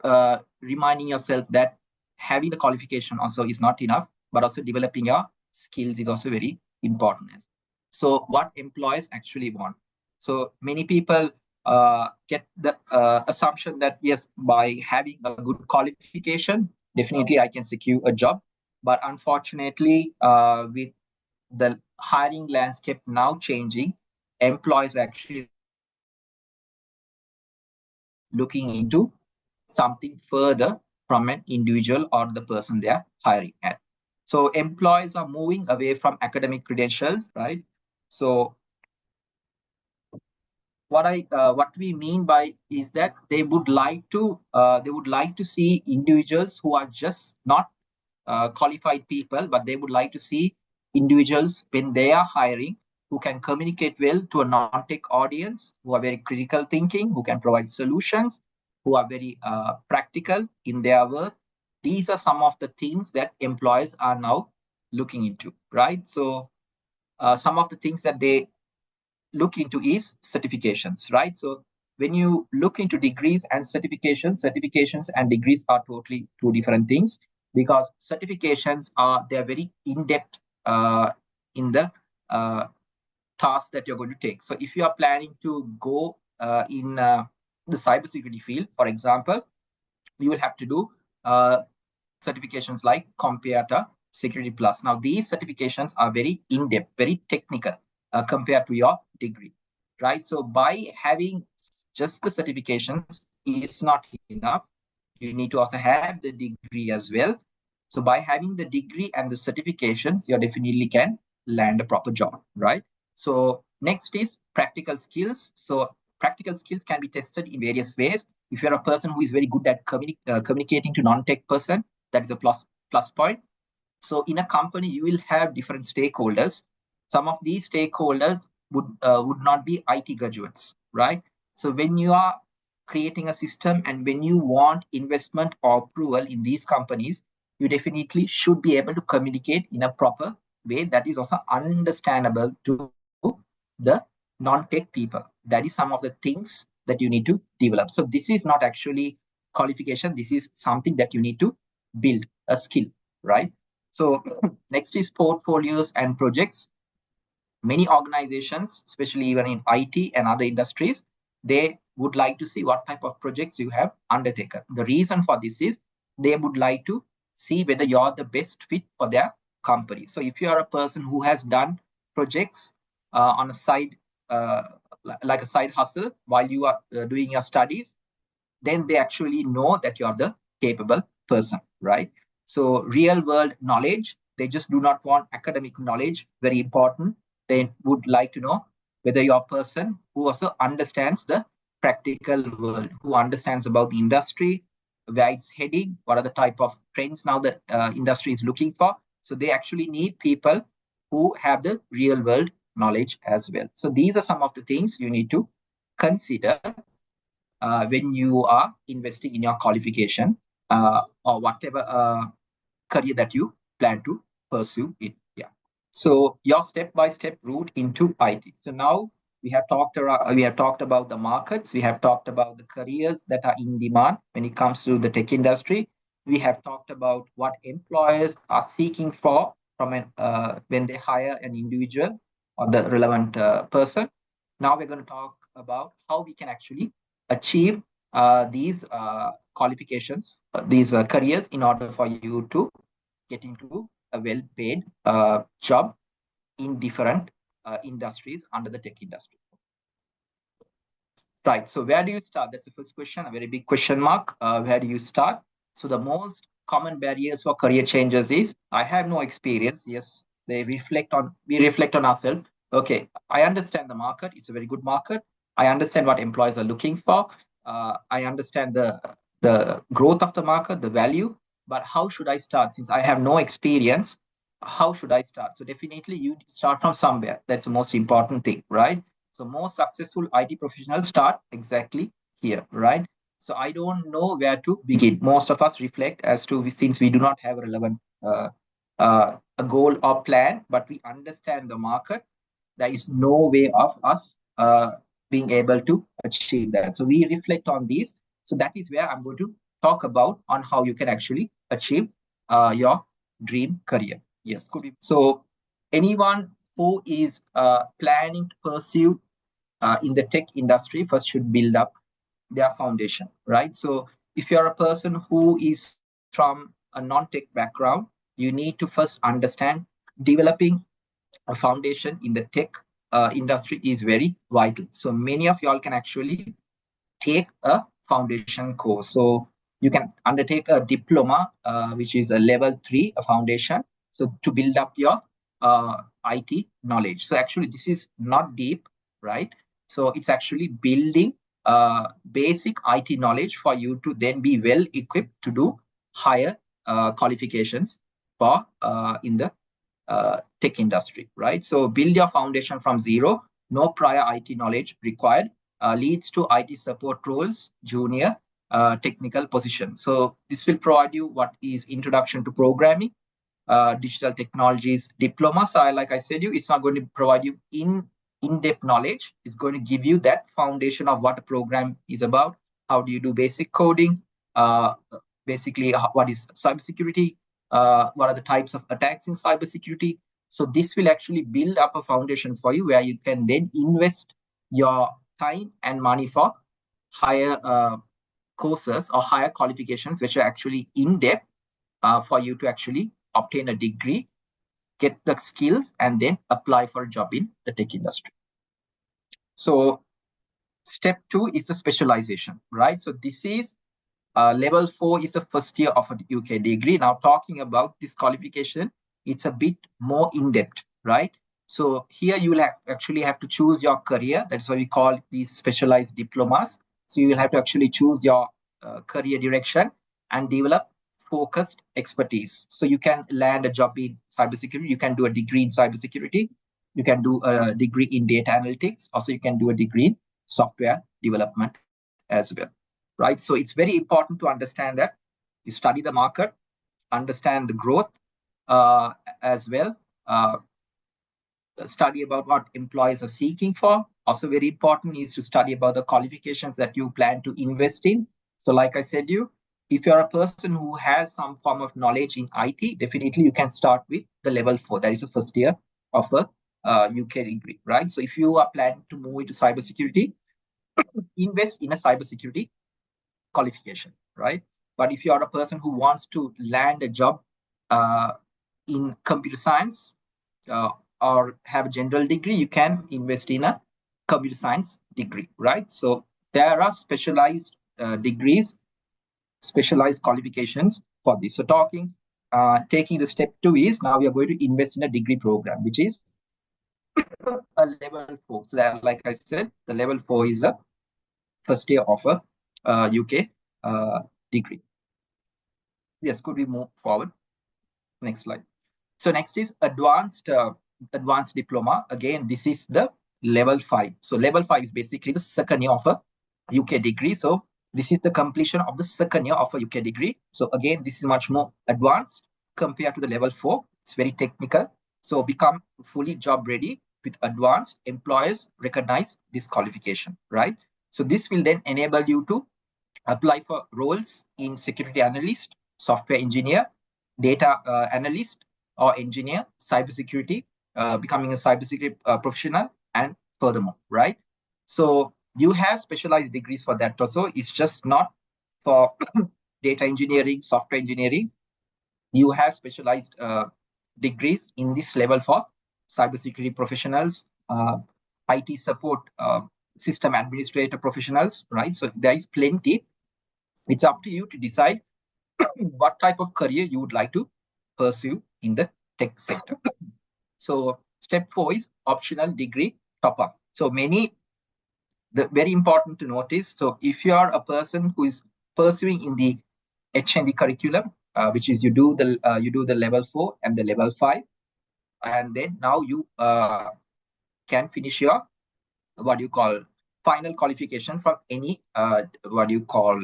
reminding yourself that having the qualification also is not enough, but also developing your skills is also very important. So what employers actually want. So many people get the assumption that, yes, by having a good qualification, definitely I can secure a job. But unfortunately, with the hiring landscape now changing, employers are actually looking into something further from an individual or the person they are hiring at. So employees are moving away from academic credentials, right? So what we mean by is that they would like to see individuals who are just not qualified people, but they would like to see individuals when they are hiring who can communicate well to a non-tech audience, who are very critical thinking, who can provide solutions, who are very practical in their work. These are some of the things that employers are now looking into, right? So some of the things that they look into is certifications, right? So when you look into degrees and certifications and degrees are totally two different things, because certifications they're very in-depth in the uh, task that you're going to take. So if you are planning to go in the cybersecurity field, for example, you will have to do uh, certifications like Compiata Security Plus. Now, these certifications are very in-depth, very technical compared to your degree, right? So by having just the certifications is not enough. You need to also have the degree as well. So by having the degree and the certifications, you definitely can land a proper job, right? So next is practical skills. So practical skills can be tested in various ways. If you're a person who is very good at communicating to non-tech person, that is a plus point. So in a company, you will have different stakeholders. Some of these stakeholders would not be IT graduates, right? So when you are creating a system and when you want investment or approval in these companies, you definitely should be able to communicate in a proper way that is also understandable to the non-tech people. That is some of the things that you need to develop. So this is not actually qualification. This is something that you need to build a skill, right? So next is portfolios and projects. Many organizations, especially even in IT and other industries, they would like to see what type of projects you have undertaken. The reason for this is they would like to see whether you're the best fit for their company. So if you are a person who has done projects on a side, uh, like a side hustle while you are doing your studies, then they actually know that you are the capable person, right? So real world knowledge, they just do not want academic knowledge, very important. They would like to know whether you're a person who also understands the practical world, who understands about the industry, where it's heading, what are the type of trends now the industry is looking for. So they actually need people who have the real world knowledge as well. So these are some of the things you need to consider when you are investing in your qualification or whatever career that you plan to pursue it. Yeah. So your step-by-step route into IT. So now we have talked about the markets. We have talked about the careers that are in demand when it comes to the tech industry. We have talked about what employers are seeking for from when they hire an individual or the relevant person. Now we're going to talk about how we can actually achieve these qualifications, these careers in order for you to get into a well-paid job in different industries under the tech industry. Right. So where do you start? That's the first question, a very big question mark. Where do you start? So the most common barriers for career changes is I have no experience. Yes, we reflect on ourselves. Okay, I understand the market. It's a very good market. I understand what employees are looking for. I understand the growth of the market, the value. But how should I start? Since I have no experience, how should I start? So definitely you start from somewhere. That's the most important thing, right? So most successful IT professionals start exactly here, right? So I don't know where to begin. Most of us reflect as to since we do not have a relevant a goal or plan, but we understand the market. There is no way of us being able to achieve that. So we reflect on these. So that is where I'm going to talk about on how you can actually achieve your dream career. Yes, could be. So anyone who is planning to pursue in the tech industry first should build up their foundation, right? So if you're a person who is from a non-tech background, you need to first understand developing a foundation in the tech industry is very vital. So many of y'all can actually take a foundation course. So you can undertake a diploma, which is a level 3, a foundation. So to build up your IT knowledge. So actually, this is not deep, right? So it's actually building basic IT knowledge for you to then be well equipped to do higher qualifications for in the tech industry, right? So build your foundation from zero, no prior IT knowledge required, leads to IT support roles, junior technical position. So this will provide you what is introduction to programming, digital technologies diploma. So like I said, it's not going to provide you in-depth knowledge. It's going to give you that foundation of what a program is about. How do you do basic coding? Basically, what is cybersecurity? What are the types of attacks in cybersecurity? So this will actually build up a foundation for you where you can then invest your time and money for higher courses or higher qualifications, which are actually in depth for you to actually obtain a degree, get the skills, and then apply for a job in the tech industry. So step 2 is the specialization, right? So this is level 4 is the first year of a UK degree. Now talking about this qualification, it's a bit more in depth, right? So here you will actually have to choose your career. That's why we call these specialized diplomas. So you will have to actually choose your career direction and develop focused expertise. So you can land a job in cybersecurity. You can do a degree in cybersecurity. You can do a degree in data analytics. Also, you can do a degree in software development as well, right? So it's very important to understand that you study the market, understand the growth uh, as well, study about what employees are seeking for. Also, very important is to study about the qualifications that you plan to invest in. So, like I said, if you're a person who has some form of knowledge in IT, definitely you can start with the level 4. That is the first year of a UK degree, right? So, if you are planning to move into cybersecurity, invest in a cybersecurity qualification, right? But if you are a person who wants to land a job uh, in computer science uh, or have a general degree, you can invest in a computer science degree, right? So there are specialized degrees, specialized qualifications for this. So taking the step 2 is now we are going to invest in a degree program, which is a level 4. So that, like I said, the level 4 is the first year of a UK degree. Yes, could we move forward? Next slide. So next is advanced diploma. Again, this is the level 5. So level 5 is basically the second year of a UK degree. So this is the completion of the second year of a UK degree. So again, this is much more advanced compared to the level 4. It's very technical. So become fully job ready with advanced employers recognize this qualification, right? So this will then enable you to apply for roles in security analyst, software engineer, data analyst or engineer, cybersecurity, becoming a cybersecurity professional, and furthermore, right? So you have specialized degrees for that also. It's just not for data engineering, software engineering. You have specialized degrees in this level for cybersecurity professionals, IT support, system administrator professionals, right? So there is plenty. It's up to you to decide what type of career you would like to pursue in the tech sector. So step 4 is optional degree top up. So very important to notice. So if you are a person who is pursuing in the HND curriculum, which is you do the level 4 and the level 5, and then now you can finish your what you call final qualification from any what you call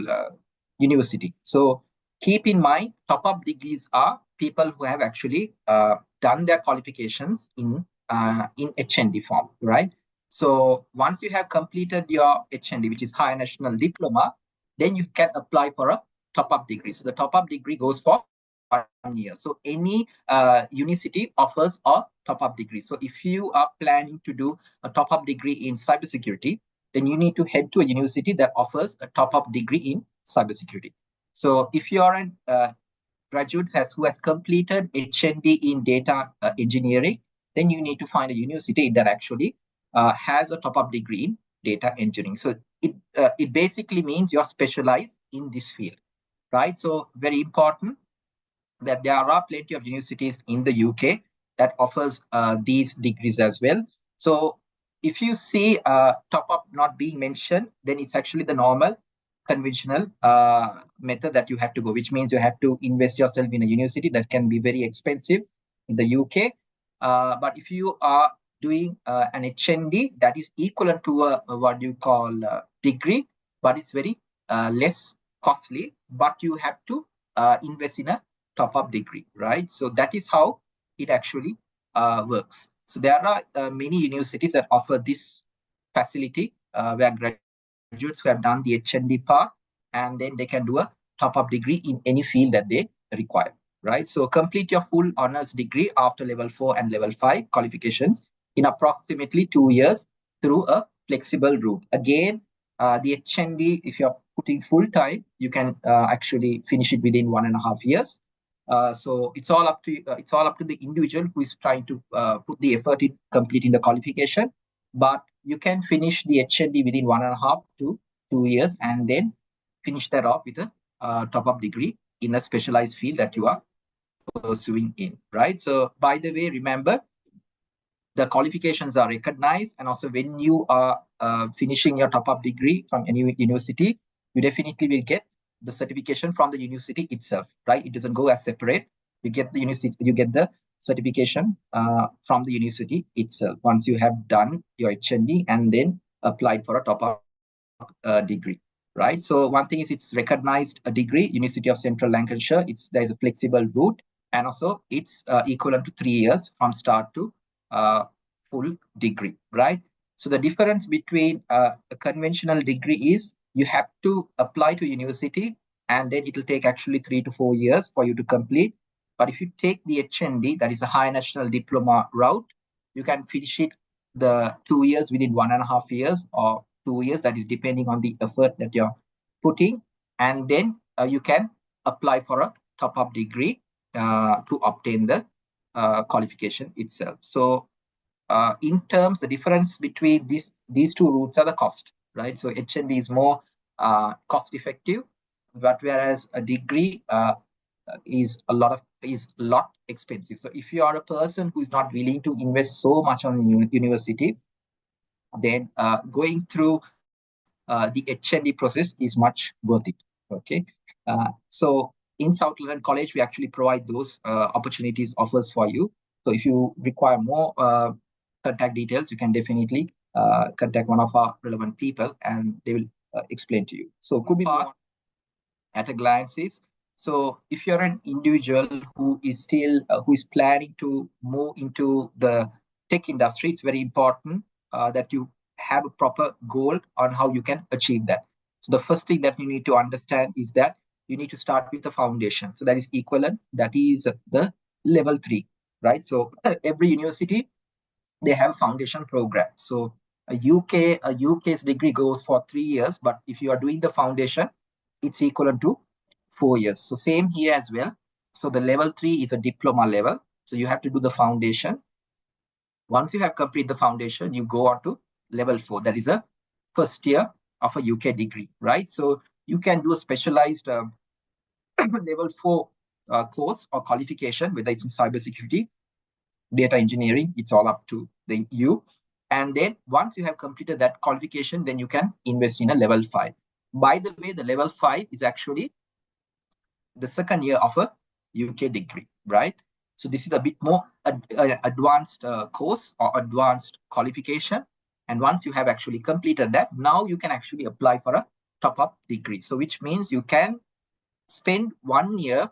university. So keep in mind, top-up degrees are people who have actually done their qualifications in HND form, right? So once you have completed your HND, which is Higher National Diploma, then you can apply for a top-up degree. So the top-up degree goes for 1 year. So any university offers a top-up degree. So if you are planning to do a top-up degree in cybersecurity, then you need to head to a university that offers a top-up degree in cybersecurity. So if you are a graduate who has completed HND in data engineering, then you need to find a university that actually has a top-up degree in data engineering. So it basically means you're specialized in this field, right? So very important that there are plenty of universities in the UK that offers these degrees as well. So if you see top up not being mentioned, then it's actually the normal conventional method that you have to go, which means you have to invest yourself in a university that can be very expensive in the UK. But if you are doing an HND that is equivalent to a what you call degree, but it's very less costly, but you have to invest in a top-up degree, right? So that is how it actually works. So there are many universities that offer this facility where graduates who have done the HND part and then they can do a top-up degree in any field that they require, right? So complete your full honors degree after level 4 and level 5 qualifications in approximately 2 years through a flexible route. Again, the HND, if you're putting full time, you can actually finish it within 1.5 years. So it's all up to the individual who is trying to put the effort in completing the qualification. But you can finish the HND within 1.5 to 2 years, and then finish that off with a top-up degree in a specialized field that you are pursuing in, right? So by the way, remember, the qualifications are recognized, and also when you are finishing your top-up degree from any university, you definitely will get the certification from the university itself, right? It doesn't go as separate. You get the university, you get the certification from the university itself once you have done your HND and then applied for a top-up degree, right? So one thing is it's recognized a degree, University of Central Lancashire. There's a flexible route, and also it's equivalent to 3 years from start to full degree, right? So the difference between a conventional degree is you have to apply to university, and then it'll take actually 3 to 4 years for you to complete. But if you take the HND, that is a high national diploma route, you can finish it the 2 years within 1.5 years, or 2 years, that is depending on the effort that you're putting, and then you can apply for a top-up degree to obtain the qualification itself. So in terms, the difference between these two routes are the cost, right? So HND is more cost effective, but whereas a degree is a lot expensive. So if you are a person who is not willing to invest so much on university, then going through the HND process is much worth it. Okay, so in South London College, we actually provide those opportunities, offers for you. So if you require more contact details, you can definitely contact one of our relevant people, and they will explain to you. So could be at a glance is, so if you're an individual who is still who is planning to move into the tech industry, it's very important that you have a proper goal on how you can achieve that. So the first thing that you need to understand is that you need to start with the foundation. So that is equivalent, that is the level 3, right? So every university, they have a foundation program. So a UK's degree goes for 3 years, but if you are doing the foundation, it's equivalent to 4 years. So same here as well. So the level 3 is a diploma level. So you have to do the foundation. Once you have completed the foundation, you go on to level 4. That is a first year of a UK degree, right? So you can do a specialized level 4 course or qualification, whether it's in cybersecurity, data engineering, it's all up to you. And then once you have completed that qualification, then you can invest in a level 5. By the way, the level 5 is actually the second year of a UK degree, right? So this is a bit more advanced course or advanced qualification. And once you have actually completed that, now you can actually apply for a top-up degree. So which means you can spend 1 year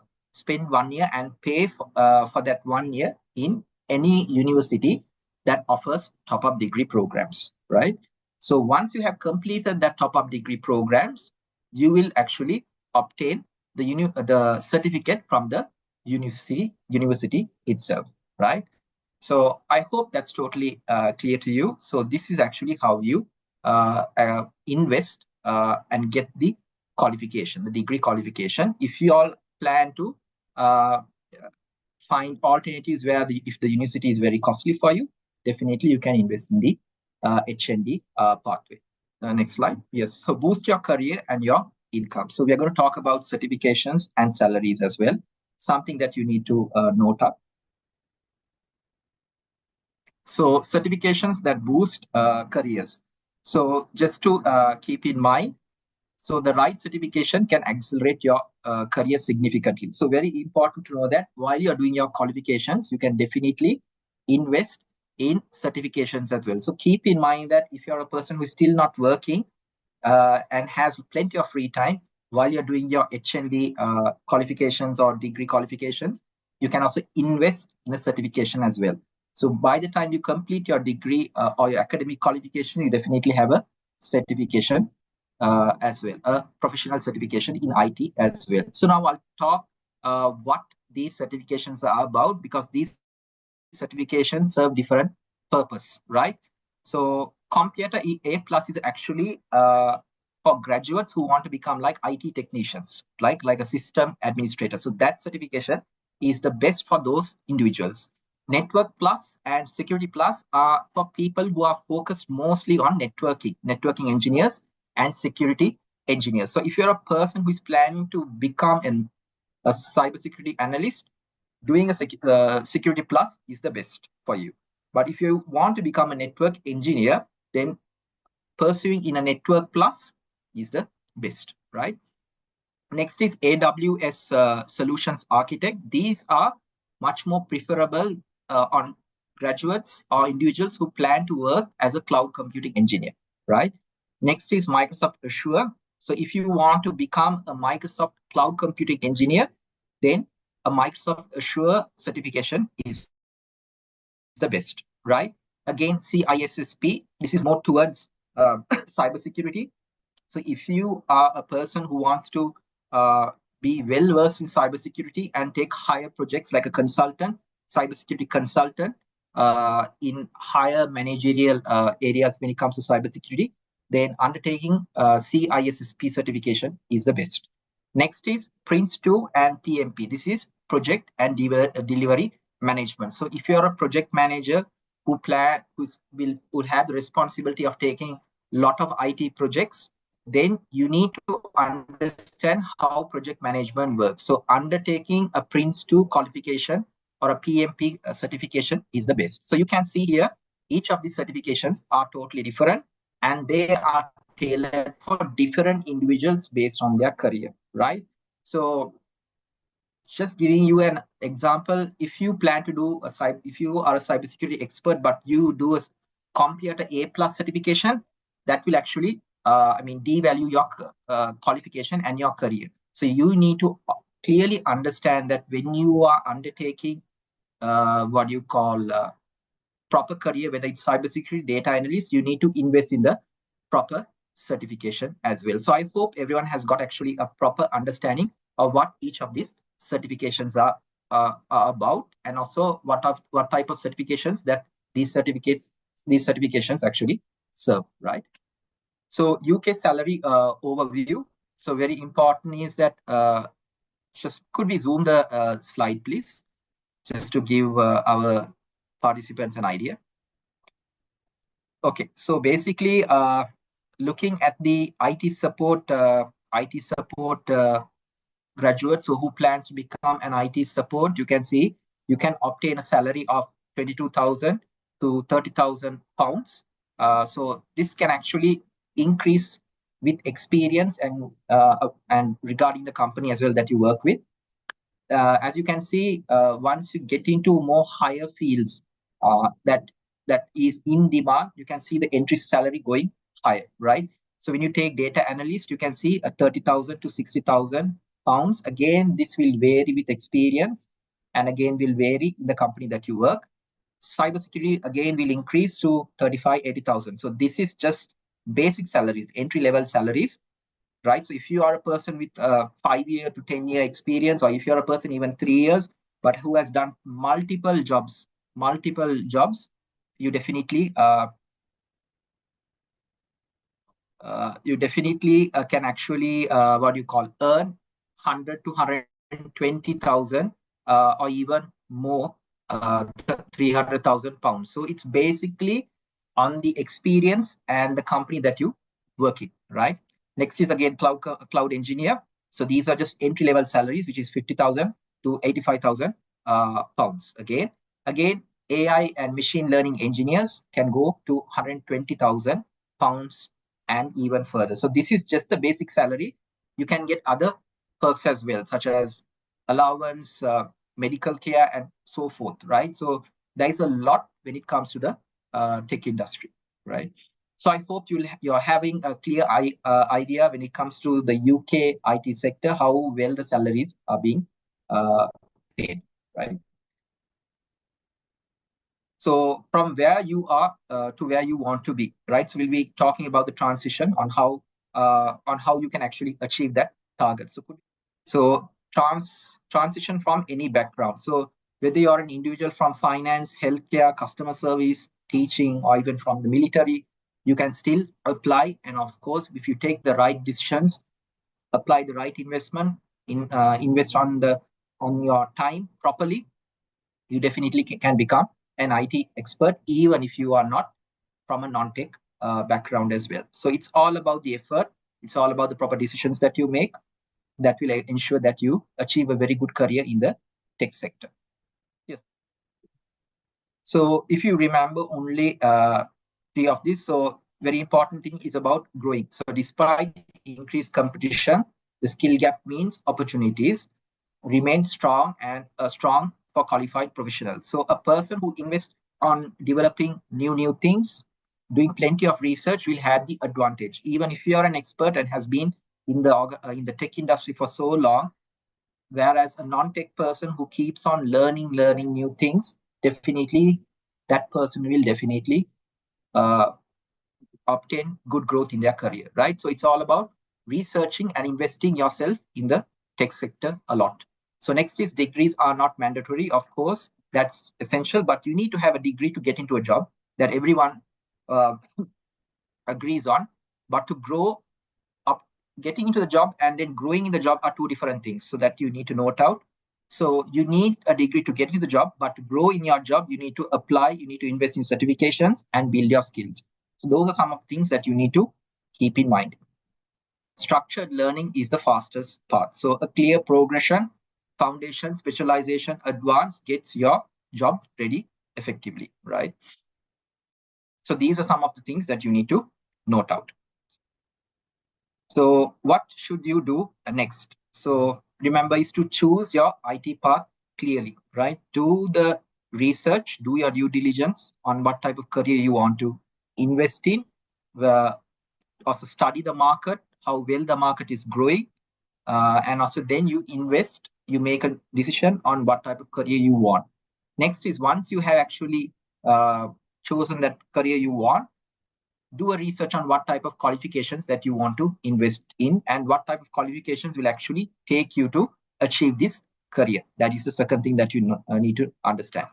and pay for that 1 year in any university that offers top-up degree programs, right? So once you have completed that top-up degree programs, you will actually obtain the certificate from the university itself, right? So I hope that's totally clear to you. So this is actually how you invest and get the qualification, the degree qualification. If you all plan to find alternatives where if the university is very costly for you, definitely you can invest in the HND pathway. Next slide. Yes. So boost your career and your income. So we are going to talk about certifications and salaries as well. Something that you need to note up. So certifications that boost careers. So just to keep in mind, so the right certification can accelerate your career significantly. So very important to know that while you're doing your qualifications, you can definitely invest in certifications as well. So keep in mind that if you're a person who is still not working and has plenty of free time while you're doing your HND qualifications or degree qualifications, you can also invest in a certification as well. So by the time you complete your degree or your academic qualification, you definitely have a certification as well, a professional certification in IT as well. So now I'll talk what these certifications are about, because these certifications serve different purpose, right? So Computer A plus is actually for graduates who want to become like IT technicians, like a system administrator. So that certification is the best for those individuals. Network Plus and Security Plus are for people who are focused mostly on networking engineers and security engineers. So if you're a person who is planning to become a cybersecurity analyst, doing a Security Plus is the best for you. But if you want to become a network engineer, then pursuing in a Network Plus is the best, right? Next is AWS Solutions Architect. These are much more preferable on graduates or individuals who plan to work as a cloud computing engineer, right? Next is Microsoft Azure. So if you want to become a Microsoft cloud computing engineer, then a Microsoft Azure certification is the best, right? Again, CISSP, this is more towards cybersecurity. So if you are a person who wants to be well versed in cybersecurity and take higher projects like a consultant, cybersecurity consultant, in higher managerial areas when it comes to cybersecurity, then undertaking CISSP certification is the best. Next is Prince 2 and PMP. This is project and delivery management. So if you are a project manager who would have the responsibility of taking a lot of IT projects, then you need to understand how project management works. So undertaking a Prince 2 qualification or a PMP certification is the best. So you can see here, each of these certifications are totally different and they are tailored for different individuals based on their career, right? So just giving you an example, if you plan to do if you are a cybersecurity expert, but you do a Computer A plus certification, that will actually, devalue your qualification and your career. So you need to clearly understand that when you are undertaking what you call proper career, whether it's cybersecurity, data analyst, you need to invest in the proper certification as well. So I hope everyone has got actually a proper understanding of what each of these certifications are about, and also what type of certifications that these certifications actually serve, right? So UK salary overview. So very important is that just could we zoom the slide, please, just to give our participants an idea. Okay, so basically, looking at the IT support graduates, so who plans to become an IT support, you can see you can obtain a salary of 22,000 to 30,000 pounds. So this can actually increase with experience and regarding the company as well that you work with. As you can see, once you get into more higher fields that is in demand, you can see the entry salary going higher, right? So when you take data analyst, you can see a 30,000 to 60,000 pounds. Again, this will vary with experience, and again will vary in the company that you work. Cybersecurity again will increase to 35, 80,000. So this is just basic salaries, entry level salaries, right? So if you are a person with 5 year to 10 year experience, or if you're a person even 3 years, but who has done multiple jobs, you definitely can actually what you call earn 100 to 120,000 or even more, 300,000 pounds. So it's basically on the experience and the company that you work in, right? Next is again cloud engineer. So these are just entry level salaries, which is 50,000 to 85,000 pounds. Again, AI and machine learning engineers can go to 120,000 pounds and even further. So this is just the basic salary. You can get other perks as well, such as allowance, medical care, and so forth, right? So there is a lot when it comes to the tech industry, right? So I hope you're having a clear idea when it comes to the UK IT sector, how well the salaries are being paid, right? So from where you are to where you want to be, right? So we'll be talking about the transition on how you can actually achieve that target. So transition from any background. So whether you're an individual from finance, healthcare, customer service, teaching, or even from the military, you can still apply. And of course, if you take the right decisions, apply the right investment, invest on your time properly, you definitely can become an IT expert, even if you are not from a non-tech background as well. So it's all about the effort. It's all about the proper decisions that you make that will ensure that you achieve a very good career in the tech sector. Yes. So if you remember only three of these, so very important thing is about growing. So despite increased competition, the skill gap means opportunities remain strong and strong for qualified professionals. So a person who invests on developing new things, doing plenty of research will have the advantage. Even if you are an expert and has been in the tech industry for so long, whereas a non-tech person who keeps on learning new things, definitely that person will definitely uh, obtain good growth in their career, right? So it's all about researching and investing yourself in the tech sector a lot. So next is degrees are not mandatory. Of course, that's essential, but you need to have a degree to get into a job that everyone uh, agrees on. But to grow up, getting into the job and then growing in the job are two different things. So that you need to note out. So you need a degree to get into the job, but to grow in your job, you need to apply, you need to invest in certifications and build your skills. So those are some of the things that you need to keep in mind. Structured learning is the fastest path. So a clear progression, foundation, specialization, advance gets your job ready effectively, right? So these are some of the things that you need to note out. So what should you do next? So remember is to choose your IT path clearly, right? Do the research, do your due diligence on what type of career you want to invest in. Also study the market, how well the market is growing, and also then you invest, you make a decision on what type of career you want. Next is once you have actually uh, chosen that career you want, do a research on what type of qualifications that you want to invest in and what type of qualifications will actually take you to achieve this career. That is the second thing that you need to understand.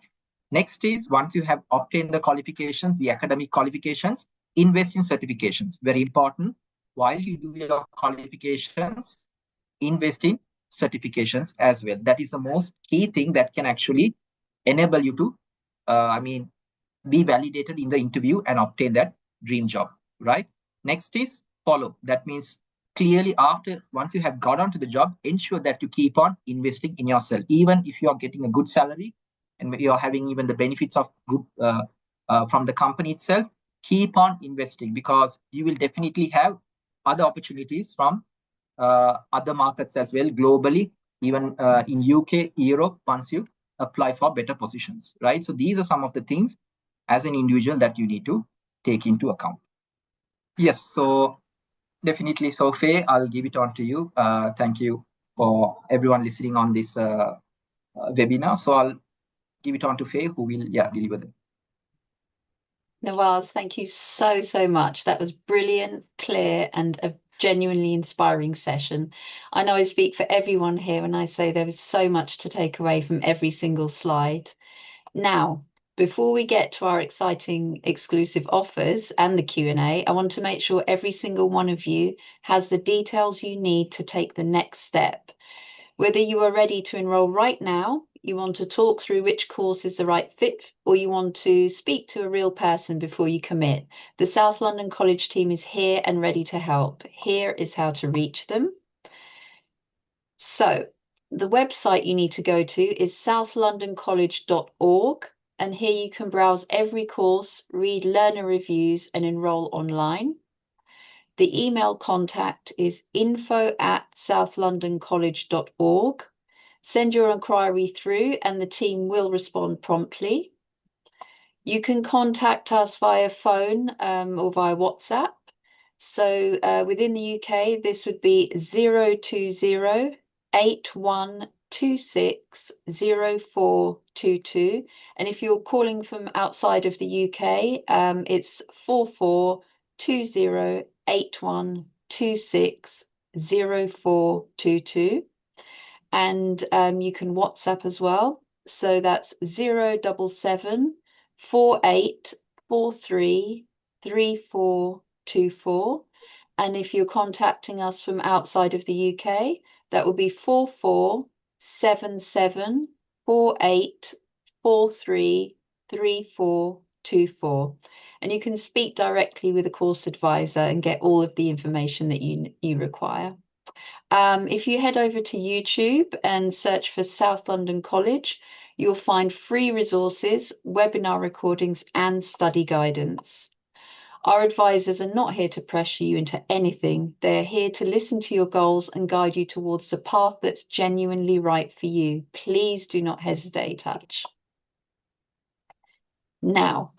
Next is once you have obtained the qualifications, the academic qualifications, invest in certifications. Very important. While you do your qualifications, invest in certifications as well. That is the most key thing that can actually enable you to, be validated in the interview and obtain that dream job, right? Next is follow. That means clearly after once you have got onto the job, ensure that you keep on investing in yourself, even if you are getting a good salary and you're having even the benefits of good from the company itself. Keep on investing because you will definitely have other opportunities from other markets as well globally, even in UK, Europe, once you apply for better positions, right? So these are some of the things as an individual that you need to take into account. Yes, so definitely. So Faye, I'll give it on to you. Thank you for everyone listening on this webinar. So I'll give it on to Faye, who will deliver them. Nawaz, thank you so much. That was brilliant, clear, and a genuinely inspiring session. I know I speak for everyone here when I say there was so much to take away from every single slide. Now, before we get to our exciting exclusive offers and the Q&A, I want to make sure every single one of you has the details you need to take the next step. Whether you are ready to enroll right now, you want to talk through which course is the right fit, or you want to speak to a real person before you commit, the South London College team is here and ready to help. Here is how to reach them. So the website you need to go to is southlondoncollege.org, and here you can browse every course, read learner reviews, and enroll online. The email contact is info@southlondoncollege.org. Send your inquiry through and the team will respond promptly. You can contact us via phone or via WhatsApp. So within the UK, this would be 020-8126-0422. And if you're calling from outside of the UK, it's 4420-8126-0422. And you can WhatsApp as well. So that's 07748433424. And if you're contacting us from outside of the UK, that will be 447748 433424. And you can speak directly with a course advisor and get all of the information that you require. If you head over to YouTube and search for South London College, you'll find free resources, webinar recordings, and study guidance. Our advisors are not here to pressure you into anything. They're here to listen to your goals and guide you towards the path that's genuinely right for you. Please do not hesitate to touch. Now,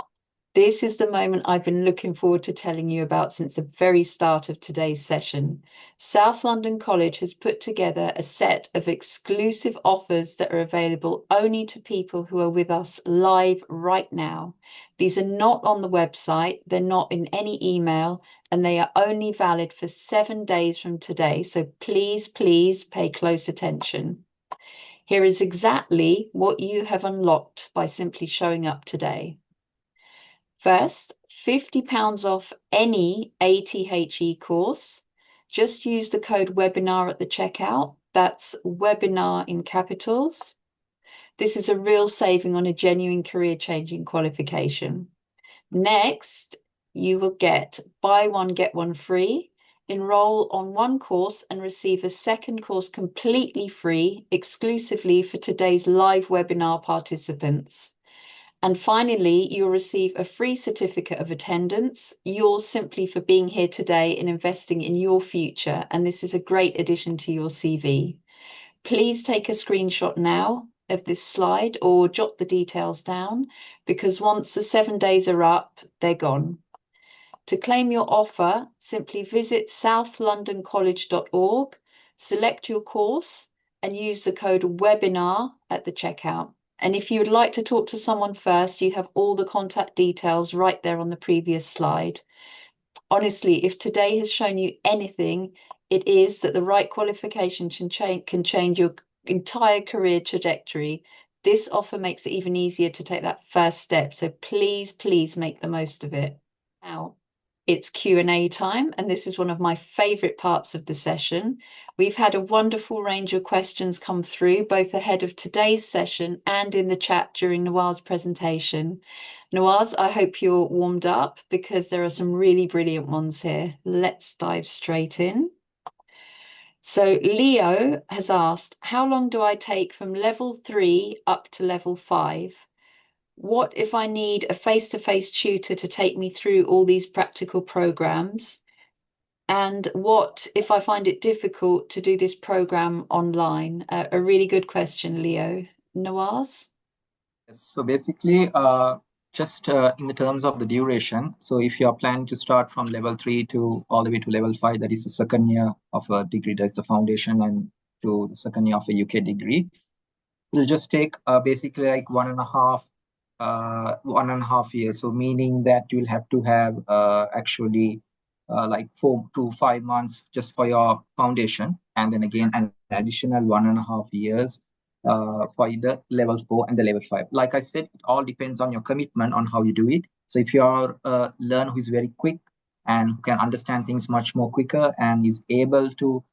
this is the moment I've been looking forward to telling you about since the very start of today's session. South London College has put together a set of exclusive offers that are available only to people who are with us live right now. These are not on the website, they're not in any email, and they are only valid for 7 days from today. So please, please pay close attention. Here is exactly what you have unlocked by simply showing up today. First, £50 off any ATHE course. Just use the code webinar at the checkout. That's webinar in capitals. This is a real saving on a genuine career-changing qualification. Next, you will get buy one, get one free. Enroll on one course and receive a second course completely free, exclusively for today's live webinar participants. And finally, you'll receive a free certificate of attendance, yours simply for being here today and investing in your future. And this is a great addition to your CV. Please take a screenshot now of this slide or jot the details down, because once the 7 days are up, they're gone. To claim your offer, simply visit southlondoncollege.org, select your course, and use the code webinar at the checkout. And if you would like to talk to someone first, you have all the contact details right there on the previous slide. Honestly, if today has shown you anything, it is that the right qualification can change your entire career trajectory. This offer makes it even easier to take that first step. So please, please make the most of it. Now, it's Q&A time, and this is one of my favorite parts of the session. We've had a wonderful range of questions come through, both ahead of today's session and in the chat during Nawaz' presentation. Nawaz, I hope you're warmed up because there are some really brilliant ones here. Let's dive straight in. So Leo has asked, how long do I take from level 3 up to level 5? What if I need a face-to-face tutor to take me through all these practical programs? And what if I find it difficult to do this program online? A really good question, Leo. Nawaz? Yes, so basically, just in the terms of the duration, so if you are planning to start from level 3 to all the way to level 5, that is the second year of a degree, that's the foundation, and to the second year of a UK degree, it'll just take basically like 1.5 years. So meaning that you'll have to have actually like 4 to 5 months just for your foundation, and then again an additional 1.5 years for the level 4 and the level 5. Like I said, it all depends on your commitment on how you do it. So if you are a learner who is very quick and who can understand things much more quicker and is able to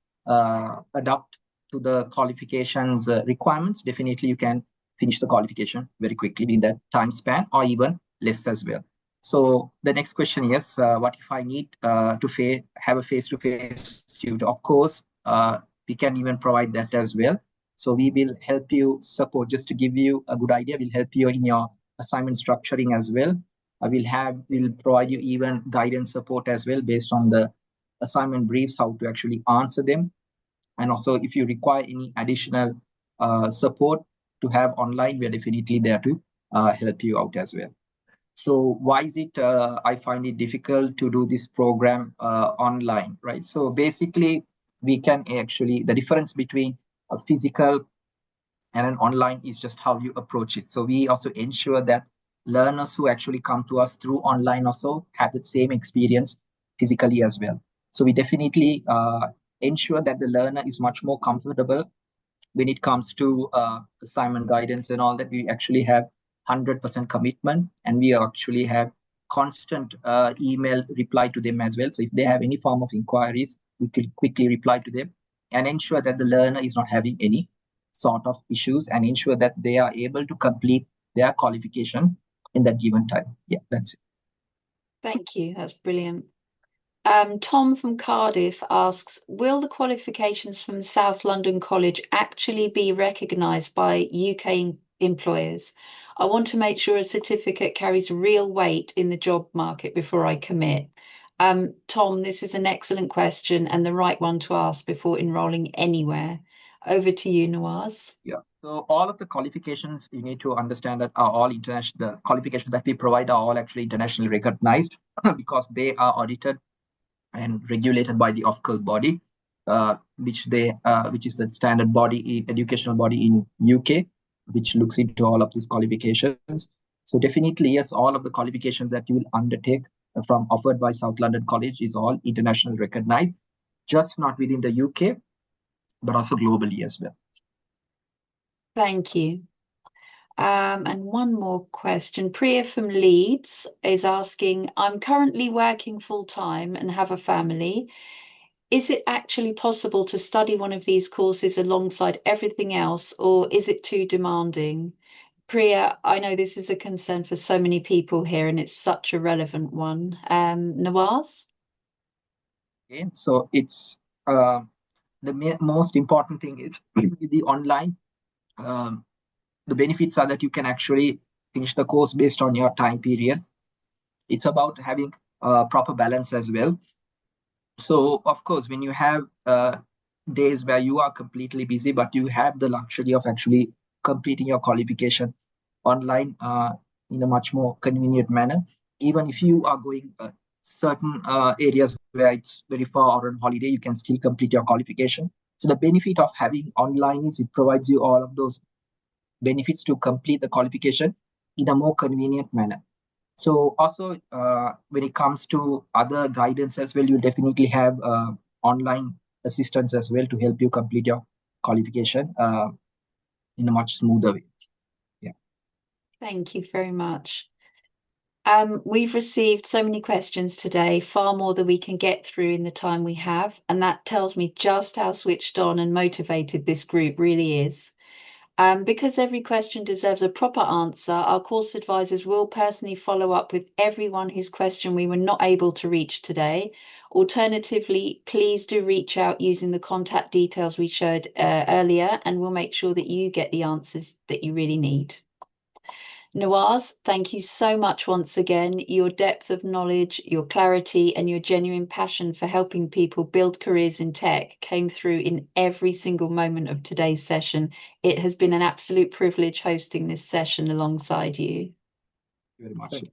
adapt to the qualifications requirements, definitely you can finish the qualification very quickly in that time span, or even less as well. So the next question is, what if I need to have a face-to-face tutor? Of course, we can even provide that as well. So we will help you support, just to give you a good idea, we'll help you in your assignment structuring as well. We'll provide you even guidance support as well based on the assignment briefs, how to actually answer them. And also, if you require any additional support to have online, we are definitely there to help you out as well. So why is it I find it difficult to do this program online, right? So basically, we can actually, the difference between a physical and an online is just how you approach it. So we also ensure that learners who actually come to us through online also have the same experience physically as well. So we definitely ensure that the learner is much more comfortable when it comes to assignment guidance and all that. We actually have 100% commitment, and we actually have constant email reply to them as well. So if they have any form of inquiries, we can quickly reply to them and ensure that the learner is not having any sort of issues, and ensure that they are able to complete their qualification in that given time. Yeah, that's it. Thank you. That's brilliant. Tom from Cardiff asks, will the qualifications from South London College actually be recognised by UK employers? I want to make sure a certificate carries real weight in the job market before I commit. Tom, this is an excellent question and the right one to ask before enrolling anywhere. Over to you, Nawaz. Yeah. So all of the qualifications you need to understand that are all international. The qualifications that we provide are all actually internationally recognized because they are audited and regulated by the OFCAL body, which is the standard body, educational body in UK, which looks into all of these qualifications. So definitely, yes, all of the qualifications that you will undertake from offered by South London College is all internationally recognized, just not within the UK, but also globally as well. Thank you. And one more question. Priya from Leeds is asking, I'm currently working full time and have a family. Is it actually possible to study one of these courses alongside everything else, or is it too demanding? Priya, I know this is a concern for so many people here, and it's such a relevant one. Nawaz? Okay, so it's the most important thing is the online. Um, the benefits are that you can actually finish the course based on your time period. It's about having a proper balance as well. So of course, when you have days where you are completely busy, but you have the luxury of actually completing your qualification online in a much more convenient manner, even if you are going certain areas where it's very far or on holiday, you can still complete your qualification. So the benefit of having online is it provides you all of those benefits to complete the qualification in a more convenient manner. So also, when it comes to other guidance as well, you definitely have online assistance as well to help you complete your qualification in a much smoother way. Yeah. Thank you very much. We've received so many questions today, far more than we can get through in the time we have, and that tells me just how switched on and motivated this group really is. Because every question deserves a proper answer, our course advisors will personally follow up with everyone whose question we were not able to reach today. Alternatively, please do reach out using the contact details we showed earlier, and we'll make sure that you get the answers that you really need. Nawaz, thank you so much once again. Your depth of knowledge, your clarity, and your genuine passion for helping people build careers in tech came through in every single moment of today's session. It has been an absolute privilege hosting this session alongside you. Very much.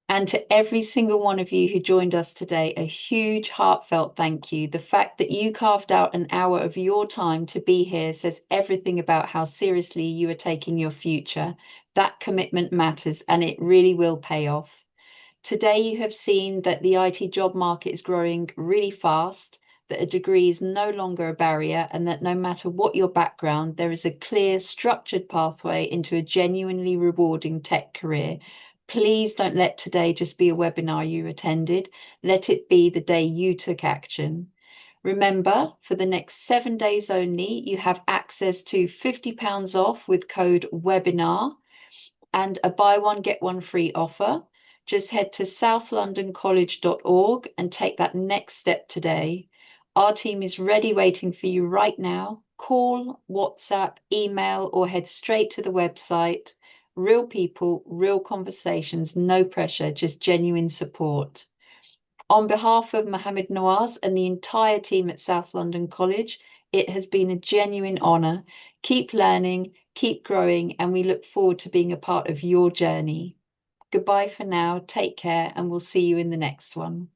And to every single one of you who joined us today, a huge heartfelt thank you. The fact that you carved out an hour of your time to be here says everything about how seriously you are taking your future. That commitment matters and it really will pay off. Today, you have seen that the IT job market is growing really fast, that a degree is no longer a barrier, and that no matter what your background, there is a clear, structured pathway into a genuinely rewarding tech career. Please don't let today just be a webinar you attended. Let it be the day you took action. Remember, for the next 7 days only, you have access to £50 off with code WEBINAR and a buy one, get one free offer. Just head to southlondoncollege.org and take that next step today. Our team is ready waiting for you right now. Call, WhatsApp, email, or head straight to the website. Real people, real conversations, no pressure, just genuine support. On behalf of Mohammed Nawaz and the entire team at South London College, it has been a genuine honour. Keep learning, keep growing, and we look forward to being a part of your journey. Goodbye for now, take care, and we'll see you in the next one.